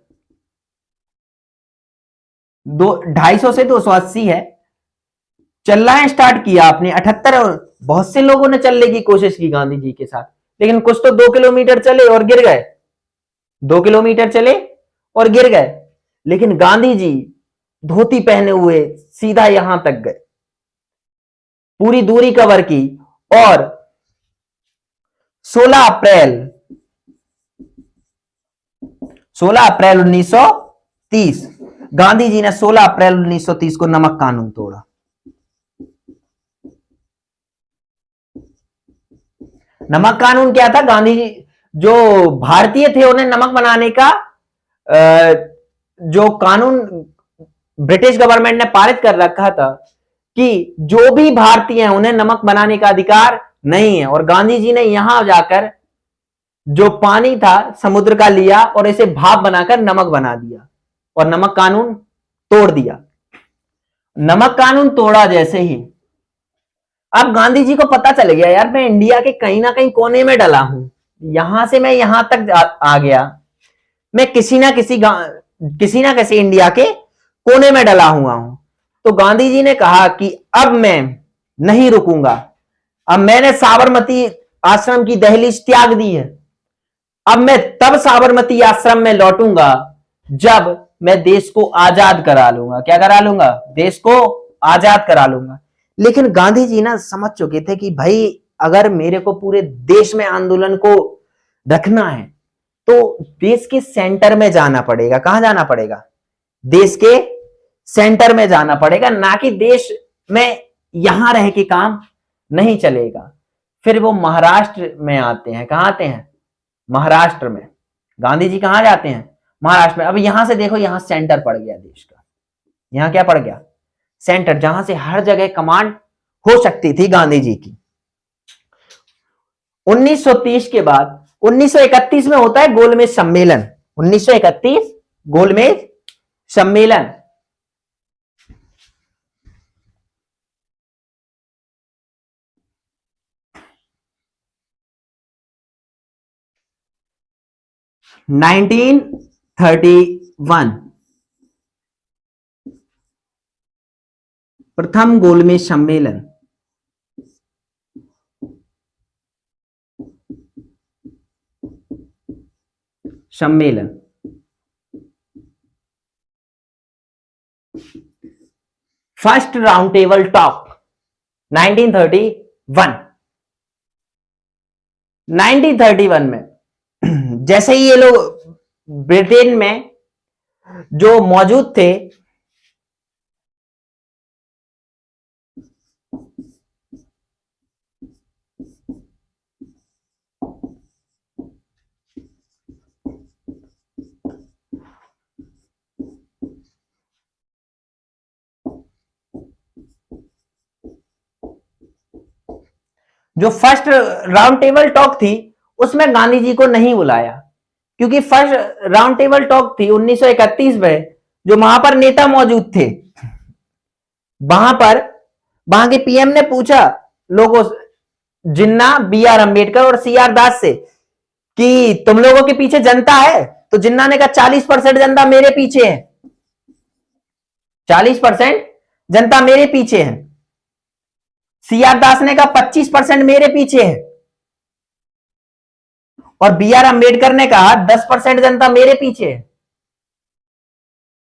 250 से 280 है, चलना स्टार्ट किया आपने। 78 बहुत से लोगों ने चलने की कोशिश की गांधी जी के साथ, लेकिन कुछ तो 2 किलोमीटर चले और गिर गए, 2 किलोमीटर चले और गिर गए। लेकिन गांधी जी धोती पहने हुए सीधा यहां तक गए, पूरी दूरी कवर की, और 16 अप्रैल 1930 गांधी जी ने 16 अप्रैल 1930 को नमक कानून तोड़ा। नमक कानून क्या था? गांधी जी जो भारतीय थे उन्हें नमक बनाने का जो कानून ब्रिटिश गवर्नमेंट ने पारित कर रखा था कि जो भी भारतीय हैं उन्हें नमक बनाने का अधिकार नहीं है। और गांधी जी ने यहां जाकर जो पानी था समुद्र का लिया और इसे भाप बनाकर नमक बना दिया और नमक कानून तोड़ दिया। नमक कानून तोड़ा जैसे ही, अब गांधी जी को पता चल गया यार मैं इंडिया के कहीं ना कहीं कोने में डला हूं, यहां से मैं यहां तक आ गया, मैं किसी ना किसी इंडिया के कोने में डला हुआ हूं। तो गांधी जी ने कहा कि अब मैं नहीं रुकूंगा, अब मैंने साबरमती आश्रम की दहलीज त्याग दी है, अब मैं तब साबरमती आश्रम में लौटूंगा जब मैं देश को आजाद करा लूंगा। क्या करा लूंगा? देश को आजाद करा लूंगा। लेकिन गांधी जी ना समझ चुके थे कि भाई अगर मेरे को पूरे देश में आंदोलन को रखना है तो देश के सेंटर में जाना पड़ेगा। कहां जाना पड़ेगा? देश के सेंटर में जाना पड़ेगा, ना कि देश में यहां रह के काम नहीं चलेगा। फिर वो महाराष्ट्र में आते हैं। कहां आते हैं? महाराष्ट्र में। गांधी जी कहां जाते हैं? महाराष्ट्र में। अब यहां से देखो, यहां सेंटर पड़ गया देश का। यहां क्या पड़ गया? सेंटर, जहां से हर जगह कमांड हो सकती थी गांधी जी की। 1930 के बाद 1931 में होता है गोलमेज सम्मेलन। 1931 गोलमेज सम्मेलन। नाइनटीन 31 प्रथम गोलमेज सम्मेलन। First round table talk 1931। 1931 में जैसे ही ये लोग ब्रिटेन में जो मौजूद थे, जो फर्स्ट राउंड टेबल टॉक थी उसमें गांधी जी को नहीं बुलाया, क्योंकि फर्स्ट राउंड टेबल टॉक थी 1931 में। जो वहां पर नेता मौजूद थे, वहां के पीएम ने पूछा लोगों, जिन्ना, बी आर अंबेडकर और सी आर दास से कि तुम लोगों के पीछे जनता है? तो जिन्ना ने कहा 40% जनता मेरे पीछे है, 40% जनता मेरे पीछे है। सी आर दास ने कहा 25% मेरे पीछे है, और बी आर अंबेडकर ने कहा 10% जनता मेरे पीछे है।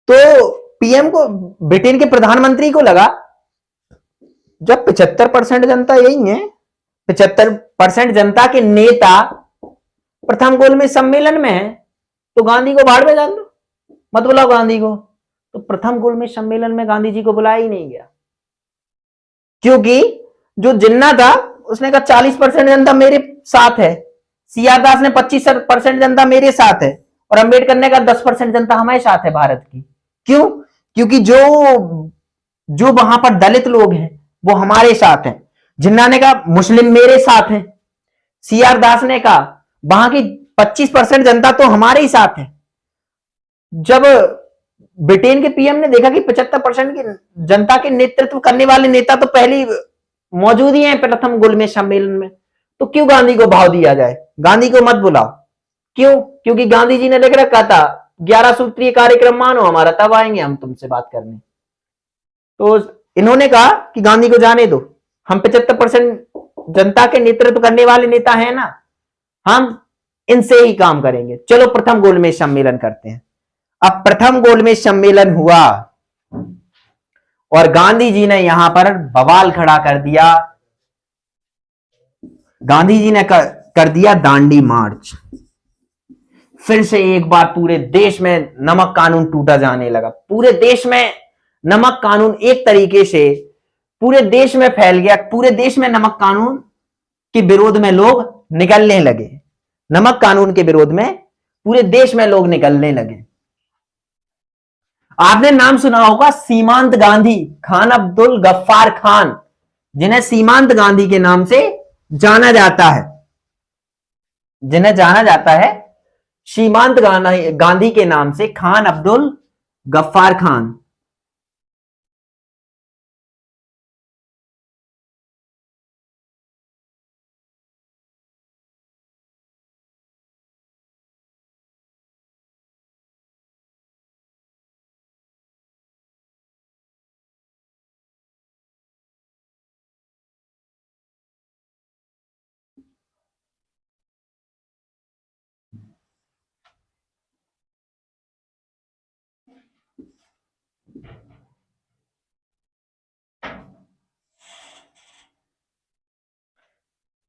तो पीएम को, ब्रिटेन के प्रधानमंत्री को लगा जब 75% जनता यही है, 75% जनता के नेता प्रथम गोलमेज सम्मेलन में है, तो गांधी को भाड़ में डाल दो, मत बुलाओ गांधी को। तो प्रथम गोलमेज सम्मेलन में गांधी जी को बुलाया ही नहीं गया, क्योंकि जो जिन्ना था उसने कहा 40% जनता मेरे साथ है, सी आर दास ने 25% जनता मेरे साथ है, और अंबेडकर ने कहा 10% जनता हमारे साथ है भारत की। क्यों? क्योंकि जो जो वहां पर दलित लोग हैं वो हमारे साथ हैं। जिन्ना ने कहा मुस्लिम मेरे साथ हैं। सीआर दास ने कहा वहां की 25% जनता तो हमारे ही साथ है। जब ब्रिटेन के पीएम ने देखा कि 75% की जनता के नेतृत्व करने वाले नेता तो पहले मौजूद ही हैं प्रथम गोलमेज सम्मेलन में, तो क्यों गांधी को भाव दिया जाए? गांधी को मत बुलाओ। क्यों? क्योंकि गांधी जी ने लिख रखा था 11 सूत्रीय कार्यक्रम मानो हमारा, तब आएंगे हम तुमसे बात करने। तो इन्होंने कहा कि गांधी को जाने दो, हम 75% जनता के नेतृत्व करने वाले नेता हैं ना, हम इनसे ही काम करेंगे। चलो प्रथम गोलमेज सम्मेलन करते हैं। अब प्रथम गोलमेज सम्मेलन हुआ और गांधी जी ने यहां पर बवाल खड़ा कर दिया। गांधी जी ने कर दिया दांडी मार्च। फिर से एक बार पूरे देश में नमक कानून टूटा जाने लगा। पूरे देश में नमक कानून एक तरीके से पूरे देश में फैल गया। पूरे देश में नमक कानून के विरोध में लोग निकलने लगे। नमक कानून के विरोध में पूरे देश में लोग निकलने लगे। आपने नाम सुना होगा सीमांत गांधी, खान अब्दुल गफ्फार खान, जिन्हें सीमांत गांधी के नाम से जाना जाता है, जिन्हें जाना जाता है सीमांत गांधी के नाम से, खान अब्दुल गफ्फार खान।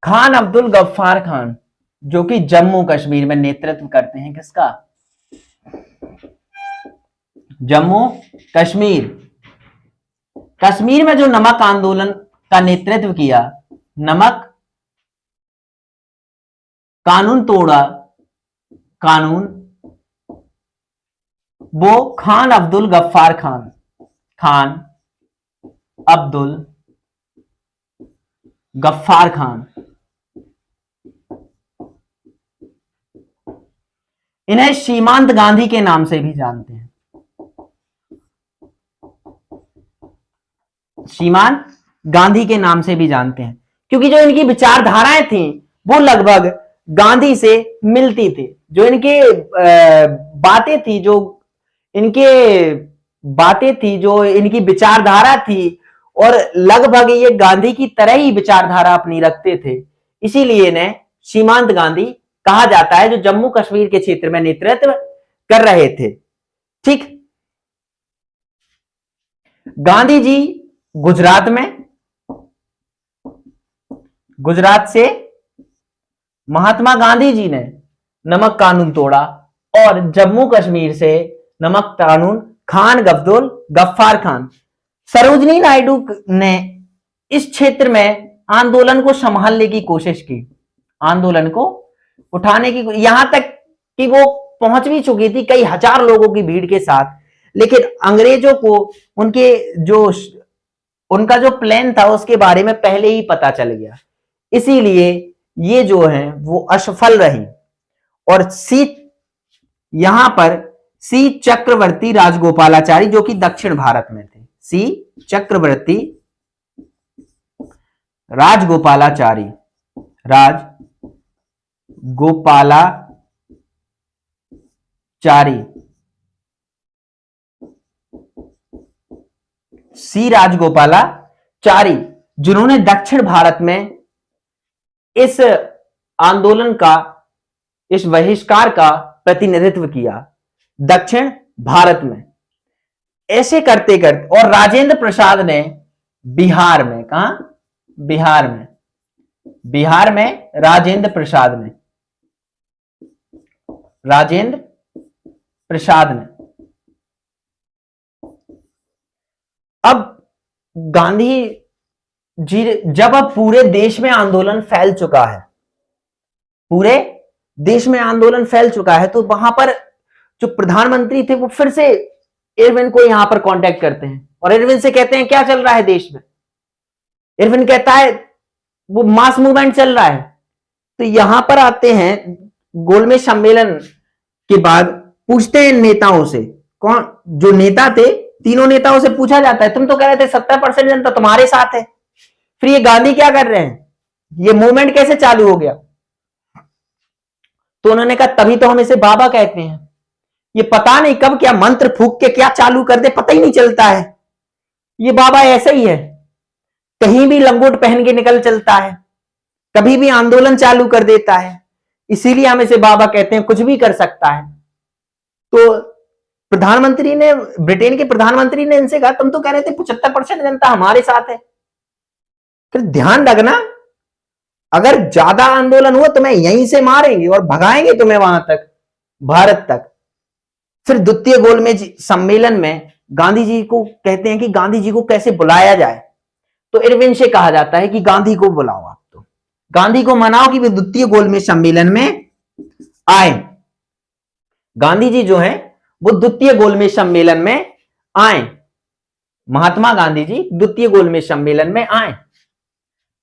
खान अब्दुल गफ्फार खान जो कि जम्मू कश्मीर में नेतृत्व करते हैं किसका? जम्मू कश्मीर। कश्मीर में जो नमक आंदोलन का नेतृत्व किया, नमक कानून तोड़ा कानून, वो खान अब्दुल गफ्फार खान, खान अब्दुल गफ्फार खान। इन्हें सीमांत गांधी के नाम से भी जानते हैं। सीमांत गांधी के नाम से भी जानते हैं क्योंकि जो इनकी विचारधाराएं थी वो लगभग गांधी से मिलती थी। जो इनके बातें थी, जो इनकी विचारधारा थी, और लगभग ये गांधी की तरह ही विचारधारा अपनी रखते थे। इसीलिए इन्हें सीमांत गांधी कहा जाता है, जो जम्मू कश्मीर के क्षेत्र में नेतृत्व कर रहे थे। ठीक। गांधी जी गुजरात से महात्मा गांधी जी ने नमक कानून तोड़ा और जम्मू कश्मीर से नमक कानून खान अब्दुल गफ्फार खान। सरोजनी नायडू ने इस क्षेत्र में आंदोलन को संभालने की कोशिश की, आंदोलन को उठाने की, यहां तक कि वो पहुंच भी चुकी थी कई हजार लोगों की भीड़ के साथ। लेकिन अंग्रेजों को उनका जो प्लान था उसके बारे में पहले ही पता चल गया, इसीलिए ये जो है वो असफल रही। और यहां पर सी चक्रवर्ती राजगोपालाचारी जो कि दक्षिण भारत में थे, सी चक्रवर्ती राजगोपालाचारी सी राजगोपालाचारी, जिन्होंने दक्षिण भारत में इस आंदोलन का, इस बहिष्कार का प्रतिनिधित्व किया दक्षिण भारत में। ऐसे करते करते, और राजेंद्र प्रसाद ने बिहार में, कहा? बिहार में राजेंद्र प्रसाद ने। अब गांधी जी जब अब पूरे देश में आंदोलन फैल चुका है, तो वहां पर जो प्रधानमंत्री थे वो फिर से इरविन को यहां पर कांटेक्ट करते हैं और इरविन से कहते हैं क्या चल रहा है देश में। इरविन कहता है वो मास मूवमेंट चल रहा है। तो यहां पर आते हैं गोलमेज सम्मेलन के बाद, पूछते हैं नेताओं से, कौन जो नेता थे तीनों नेताओं से पूछा जाता है तुम तो कह रहे थे 70% जनता तुम्हारे साथ है, फिर ये गांधी क्या कर रहे हैं, ये मूवमेंट कैसे चालू हो गया। तो उन्होंने कहा तभी तो हम इसे बाबा कहते हैं, ये पता नहीं कब क्या मंत्र फूक के क्या चालू कर दे पता ही नहीं चलता है, ये बाबा ऐसा ही है, कहीं भी लंगोट पहन के निकल चलता है, कभी भी आंदोलन चालू कर देता है, इसीलिए हम इसे बाबा कहते हैं, कुछ भी कर सकता है। तो प्रधानमंत्री ने, ब्रिटेन के प्रधानमंत्री ने इनसे कहा तुम तो कह रहे थे 75% जनता हमारे साथ है, फिर ध्यान रखना अगर ज्यादा आंदोलन हुआ तो मैं यहीं से मारेंगे और भगाएंगे तुम्हें वहां तक, भारत तक। फिर द्वितीय गोलमेज सम्मेलन में गांधी जी को कहते हैं कि गांधी जी को कैसे बुलाया जाए। तो इरविन से कहा जाता है कि गांधी को बुलाओ, आप तो गांधी को मनाओ कि वे द्वितीय गोलमेज सम्मेलन में आए। गांधी जी जो है वो द्वितीय गोलमेज सम्मेलन में आए, महात्मा गांधी जी द्वितीय गोलमेज सम्मेलन में आए।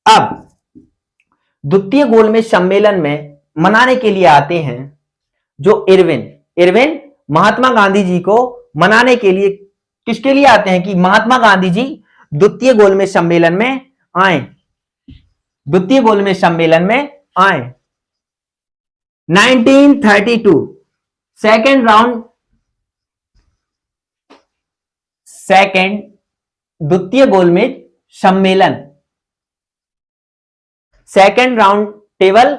अब द्वितीय गोलमेज सम्मेलन में मनाने के लिए आते हैं जो इरविन महात्मा गांधी जी को मनाने के लिए, किसके लिए आते हैं कि महात्मा गांधी जी द्वितीय गोलमेज सम्मेलन में आए, द्वितीय गोलमेज सम्मेलन में आए। 1932 सेकेंड राउंड, द्वितीय गोलमेज सम्मेलन, सेकेंड राउंड टेबल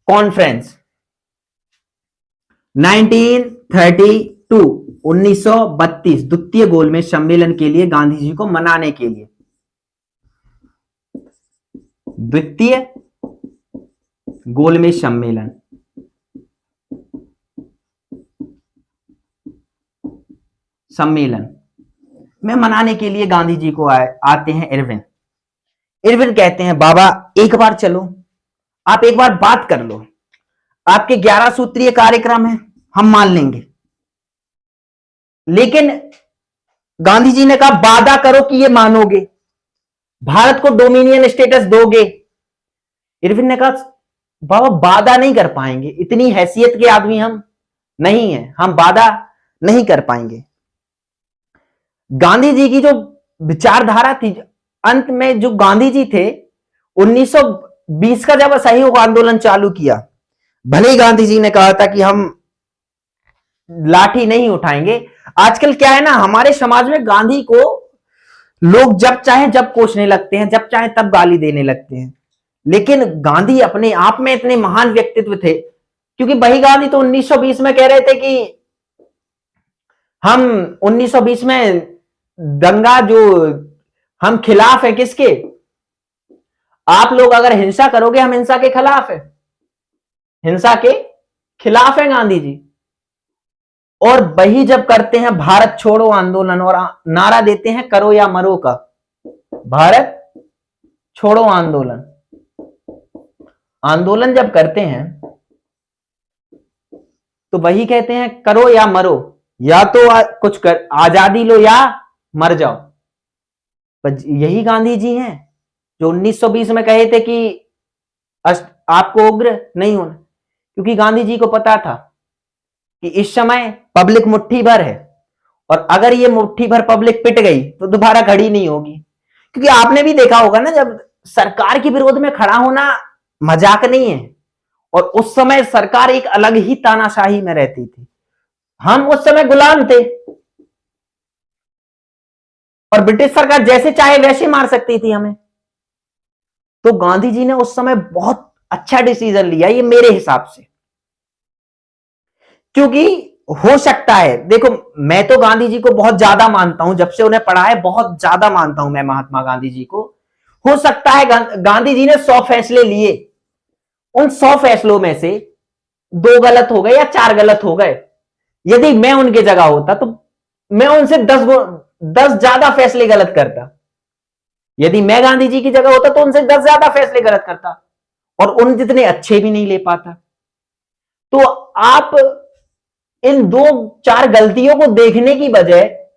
कॉन्फ्रेंस 1932 द्वितीय गोलमेज सम्मेलन के लिए गांधी जी को मनाने के लिए, द्वितीय गोलमेज सम्मेलन में मनाने के लिए गांधी जी को आते हैं इरविन कहते हैं बाबा एक बार चलो, आप एक बार बात कर लो, आपके 11 सूत्रीय कार्यक्रम है हम मान लेंगे, लेकिन गांधी जी ने कहा वादा करो कि ये मानोगे, भारत को डोमिनियन स्टेटस दोगे। इरविन ने कहा बाबा वादा नहीं कर पाएंगे, इतनी हैसियत के आदमी हम नहीं है, हम वादा नहीं कर पाएंगे। गांधी जी की जो विचारधारा थी, अंत में जो गांधी जी थे 1920 का जब असहयोग आंदोलन चालू किया, भले ही गांधी जी ने कहा था कि हम लाठी नहीं उठाएंगे। आजकल क्या है ना, हमारे समाज में गांधी को लोग जब चाहे जब कोसने लगते हैं, जब चाहे तब गाली देने लगते हैं, लेकिन गांधी अपने आप में इतने महान व्यक्तित्व थे, क्योंकि वही गांधी तो 1920 में कह रहे थे कि हम 1920 में दंगा जो हम खिलाफ है, किसके, आप लोग अगर हिंसा करोगे हम हिंसा के खिलाफ है, हिंसा के खिलाफ है गांधी जी। और वही जब करते हैं भारत छोड़ो आंदोलन और नारा देते हैं करो या मरो का, भारत छोड़ो आंदोलन जब करते हैं तो वही कहते हैं करो या मरो, या तो कुछ कर आजादी लो या मर जाओ। पर यही गांधी जी हैं जो 1920 में कहे थे कि आपको उग्र नहीं होना, क्योंकि गांधी जी को पता था कि इस समय पब्लिक मुट्ठी भर है और अगर ये मुट्ठी भर पब्लिक पिट गई तो दोबारा खड़ी नहीं होगी। क्योंकि आपने भी देखा होगा ना, जब सरकार के विरोध में खड़ा होना मजाक नहीं है, और उस समय सरकार एक अलग ही तानाशाही में रहती थी, हम उस समय गुलाम थे और ब्रिटिश सरकार जैसे चाहे वैसे मार सकती थी हमें। तो गांधी जी ने उस समय बहुत अच्छा डिसीजन लिया, ये मेरे हिसाब से, क्योंकि हो सकता है, देखो मैं तो गांधी जी को बहुत ज्यादा मानता हूं, जब से उन्हें पढ़ा है बहुत ज्यादा मानता हूं मैं महात्मा गांधी जी को। हो सकता है गांधी जी ने 100 फैसले लिए, उन 100 फैसलों में से 2 गलत हो गए या 4 गलत हो गए। यदि मैं उनके जगह होता तो मैं उनसे 10 ज्यादा फैसले गलत करता, यदि मैं गांधी जी की जगह होता तो उनसे 10 ज्यादा फैसले गलत करता और उन जितने अच्छे भी नहीं ले पाता। तो आप इन 2-4 गलतियों को देखने की बजाय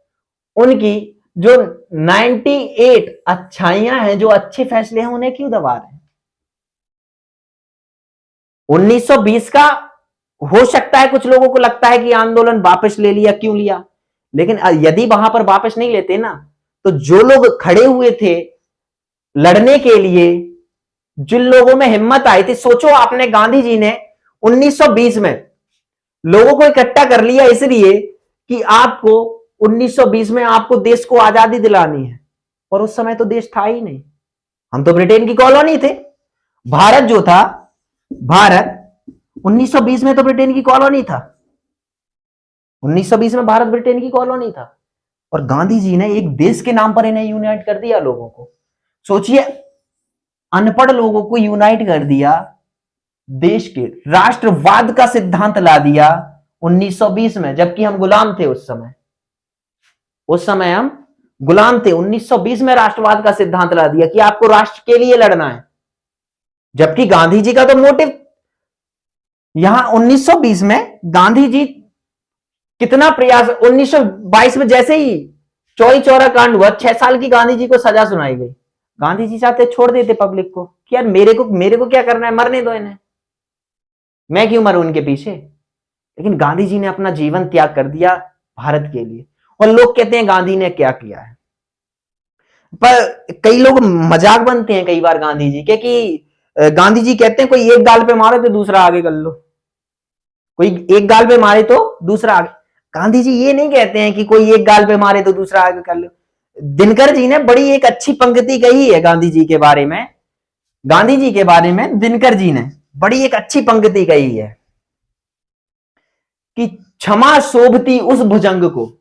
उनकी जो 98 अच्छाइयां हैं, जो अच्छे फैसले हैं, उन्हें क्यों दबा रहे हैं? 1920 का हो सकता है कुछ लोगों को लगता है कि आंदोलन वापस ले लिया, क्यों लिया, लेकिन यदि वहां पर वापस नहीं लेते ना, तो जो लोग खड़े हुए थे लड़ने के लिए, जिन लोगों में हिम्मत आई थी, सोचो आपने, गांधी जी ने 1920 में लोगों को इकट्ठा कर लिया इसलिए कि आपको 1920 में आपको देश को आजादी दिलानी है, और उस समय तो देश था ही नहीं, हम तो ब्रिटेन की कॉलोनी थे। भारत जो था, भारत 1920 में तो ब्रिटेन की कॉलोनी था, 1920 में भारत ब्रिटेन की कॉलोनी था, और गांधी जी ने एक देश के नाम पर इन्हें यूनाइट कर दिया लोगों को। सोचिए, अनपढ़ लोगों को यूनाइट कर दिया, देश के राष्ट्रवाद का सिद्धांत ला दिया 1920 में, जबकि हम गुलाम थे उस समय। उस समय हम गुलाम थे। 1920 में राष्ट्रवाद का सिद्धांत ला दिया कि आपको राष्ट्र के लिए लड़ना है, जबकि गांधी जी का तो मोटिव यहां 1920 में, गांधी जी कितना प्रयास, 1922 में जैसे ही चौरी चौरा कांड हुआ, 6 साल की गांधी जी को सजा सुनाई गई, गांधी जी चाहते छोड़ देते पब्लिक को कि यार मेरे को क्या करना है, मरने दो इन्हें, मैं क्यों मरूं उनके पीछे। लेकिन गांधी जी ने अपना जीवन त्याग कर दिया भारत के लिए, और लोग कहते हैं गांधी ने क्या किया है, पर कई लोग मजाक बनते हैं कई बार गांधी जी के, कि गांधी जी कहते हैं कोई एक गाल पे मारे तो दूसरा आगे कर लो, कोई एक गाल पे मारे तो दूसरा आगे। गांधी जी ये नहीं कहते हैं कि कोई एक गाल पे मारे तो दूसरा आगे कर लो। दिनकर जी ने बड़ी एक अच्छी पंक्ति कही है गांधी जी के बारे में, गांधी जी के बारे में दिनकर जी ने बड़ी एक अच्छी पंक्ति कही है कि क्षमा शोभती उस भुजंग को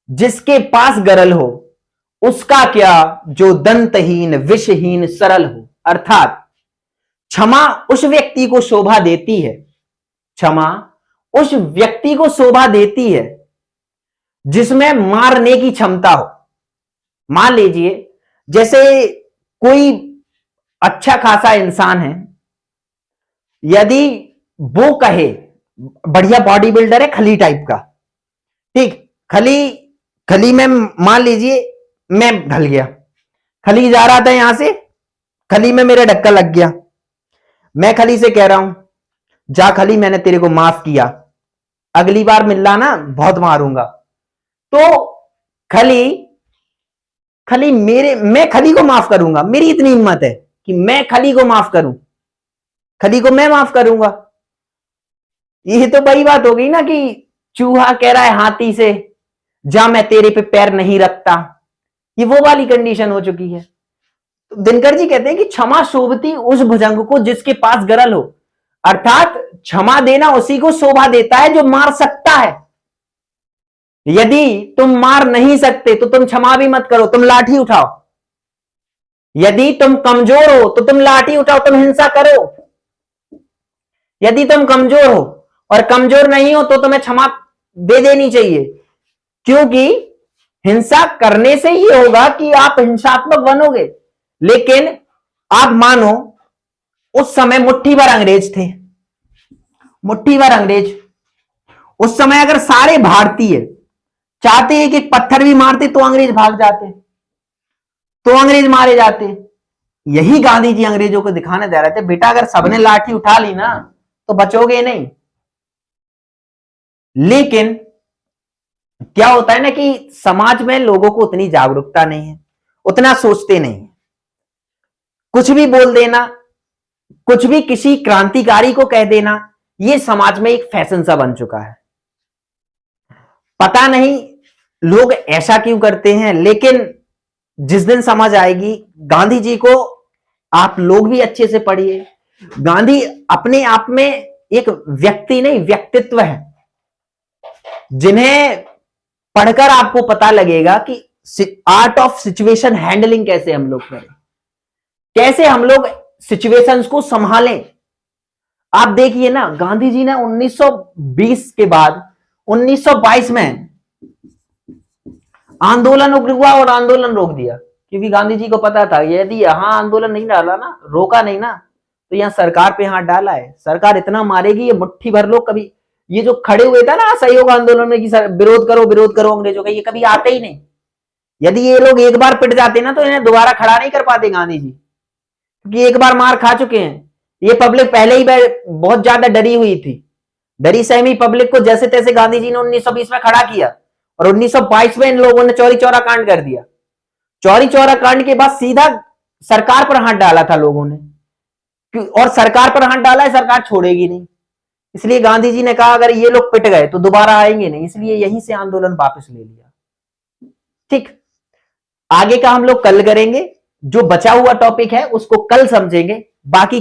जिसके पास गरल हो, उसका क्या जो दंतहीन विषहीन सरल हो। अर्थात क्षमा उस व्यक्ति को शोभा देती है, क्षमा उस व्यक्ति को शोभा देती है जिसमें मारने की क्षमता हो। मान लीजिए जैसे कोई अच्छा खासा इंसान है, यदि वो कहे, बढ़िया बॉडी बिल्डर है, खली टाइप का, ठीक, खली में मान लीजिए मैं ढल गया, खली जा रहा था यहां से, खली में मेरा धक्का लग गया, मैं खली से कह रहा हूं जा खली मैंने तेरे को माफ किया, अगली बार मिलना ना बहुत मारूंगा, तो मैं खली को माफ करूंगा, मेरी इतनी हिम्मत है कि मैं खली को माफ करूं, खली को मैं माफ करूंगा। ये तो बड़ी बात हो गई ना कि चूहा कह रहा है हाथी से जा मैं तेरे पे पैर नहीं रखता, ये वो वाली कंडीशन हो चुकी है। तो दिनकर जी कहते हैं कि क्षमा शोभती उस भुजंग को जिसके पास गरल हो, अर्थात क्षमा देना उसी को शोभा देता है जो मार सकता है। यदि तुम मार नहीं सकते तो तुम क्षमा भी मत करो, तुम लाठी उठाओ। यदि तुम कमजोर हो तो तुम लाठी उठाओ, तुम हिंसा करो। यदि तुम कमजोर हो और कमजोर नहीं हो तो तुम्हें क्षमा दे देनी चाहिए, क्योंकि हिंसा करने से ही होगा कि आप हिंसात्मक बनोगे। लेकिन आप मानो उस समय मुट्ठी भर अंग्रेज थे, मुट्ठी भर अंग्रेज। उस समय अगर सारे भारतीय चाहते एक एक पत्थर भी मारते तो अंग्रेज भाग जाते, तो अंग्रेज मारे जाते। यही गांधी जी अंग्रेजों को दिखाने दे रहे थे, बेटा अगर सबने लाठी उठा ली ना तो बचोगे नहीं। लेकिन क्या होता है ना कि समाज में लोगों को उतनी जागरूकता नहीं है, उतना सोचते नहीं, कुछ भी बोल देना, कुछ भी किसी क्रांतिकारी को कह देना, यह समाज में एक फैशन सा बन चुका है। पता नहीं लोग ऐसा क्यों करते हैं, लेकिन जिस दिन समझ आएगी, गांधी जी को आप लोग भी अच्छे से पढ़िए। गांधी अपने आप में एक व्यक्ति नहीं, व्यक्तित्व है, जिन्हें पढ़कर आपको पता लगेगा कि आर्ट ऑफ सिचुएशन हैंडलिंग कैसे हम लोग करें, कैसे हम लोग सिचुएशंस को संभालें। आप देखिए ना, गांधी जी ने 1920 के बाद 1922 में आंदोलन हुआ और आंदोलन रोक दिया, क्योंकि गांधी जी को पता था यदि यहां आंदोलन नहीं डाला ना, रोका नहीं ना, तो यहां सरकार पे हाथ डाला है, सरकार इतना मारेगी, ये मुट्ठी भर लोग कभी, ये जो खड़े हुए थे ना सहयोग आंदोलन में कि सर विरोध करो अंग्रेजों का, ये कभी आते ही नहीं, यदि ये लोग एक बार पिट जाते ना तो इन्हें दोबारा खड़ा नहीं कर पाते गांधी जी, क्योंकि एक बार मार खा चुके हैं। ये पब्लिक पहले ही बहुत ज्यादा डरी हुई थी। डरी सहमी पब्लिक को जैसे तैसे गांधी जी ने 1920 में खड़ा किया और 1922 में इन लोगों ने चौरी चौरा कांड कर दिया। चौरी चौरा कांड के बाद सीधा सरकार पर हाथ डाला था लोगों ने, और सरकार पर हाथ डाला है, सरकार छोड़ेगी नहीं। इसलिए गांधी जी ने कहा अगर ये लोग पिट गए तो दोबारा आएंगे नहीं, इसलिए यहीं से आंदोलन वापस ले लिया। ठीक, आगे का हम लोग कल करेंगे। जो बचा हुआ टॉपिक है उसको कल समझेंगे। बाकी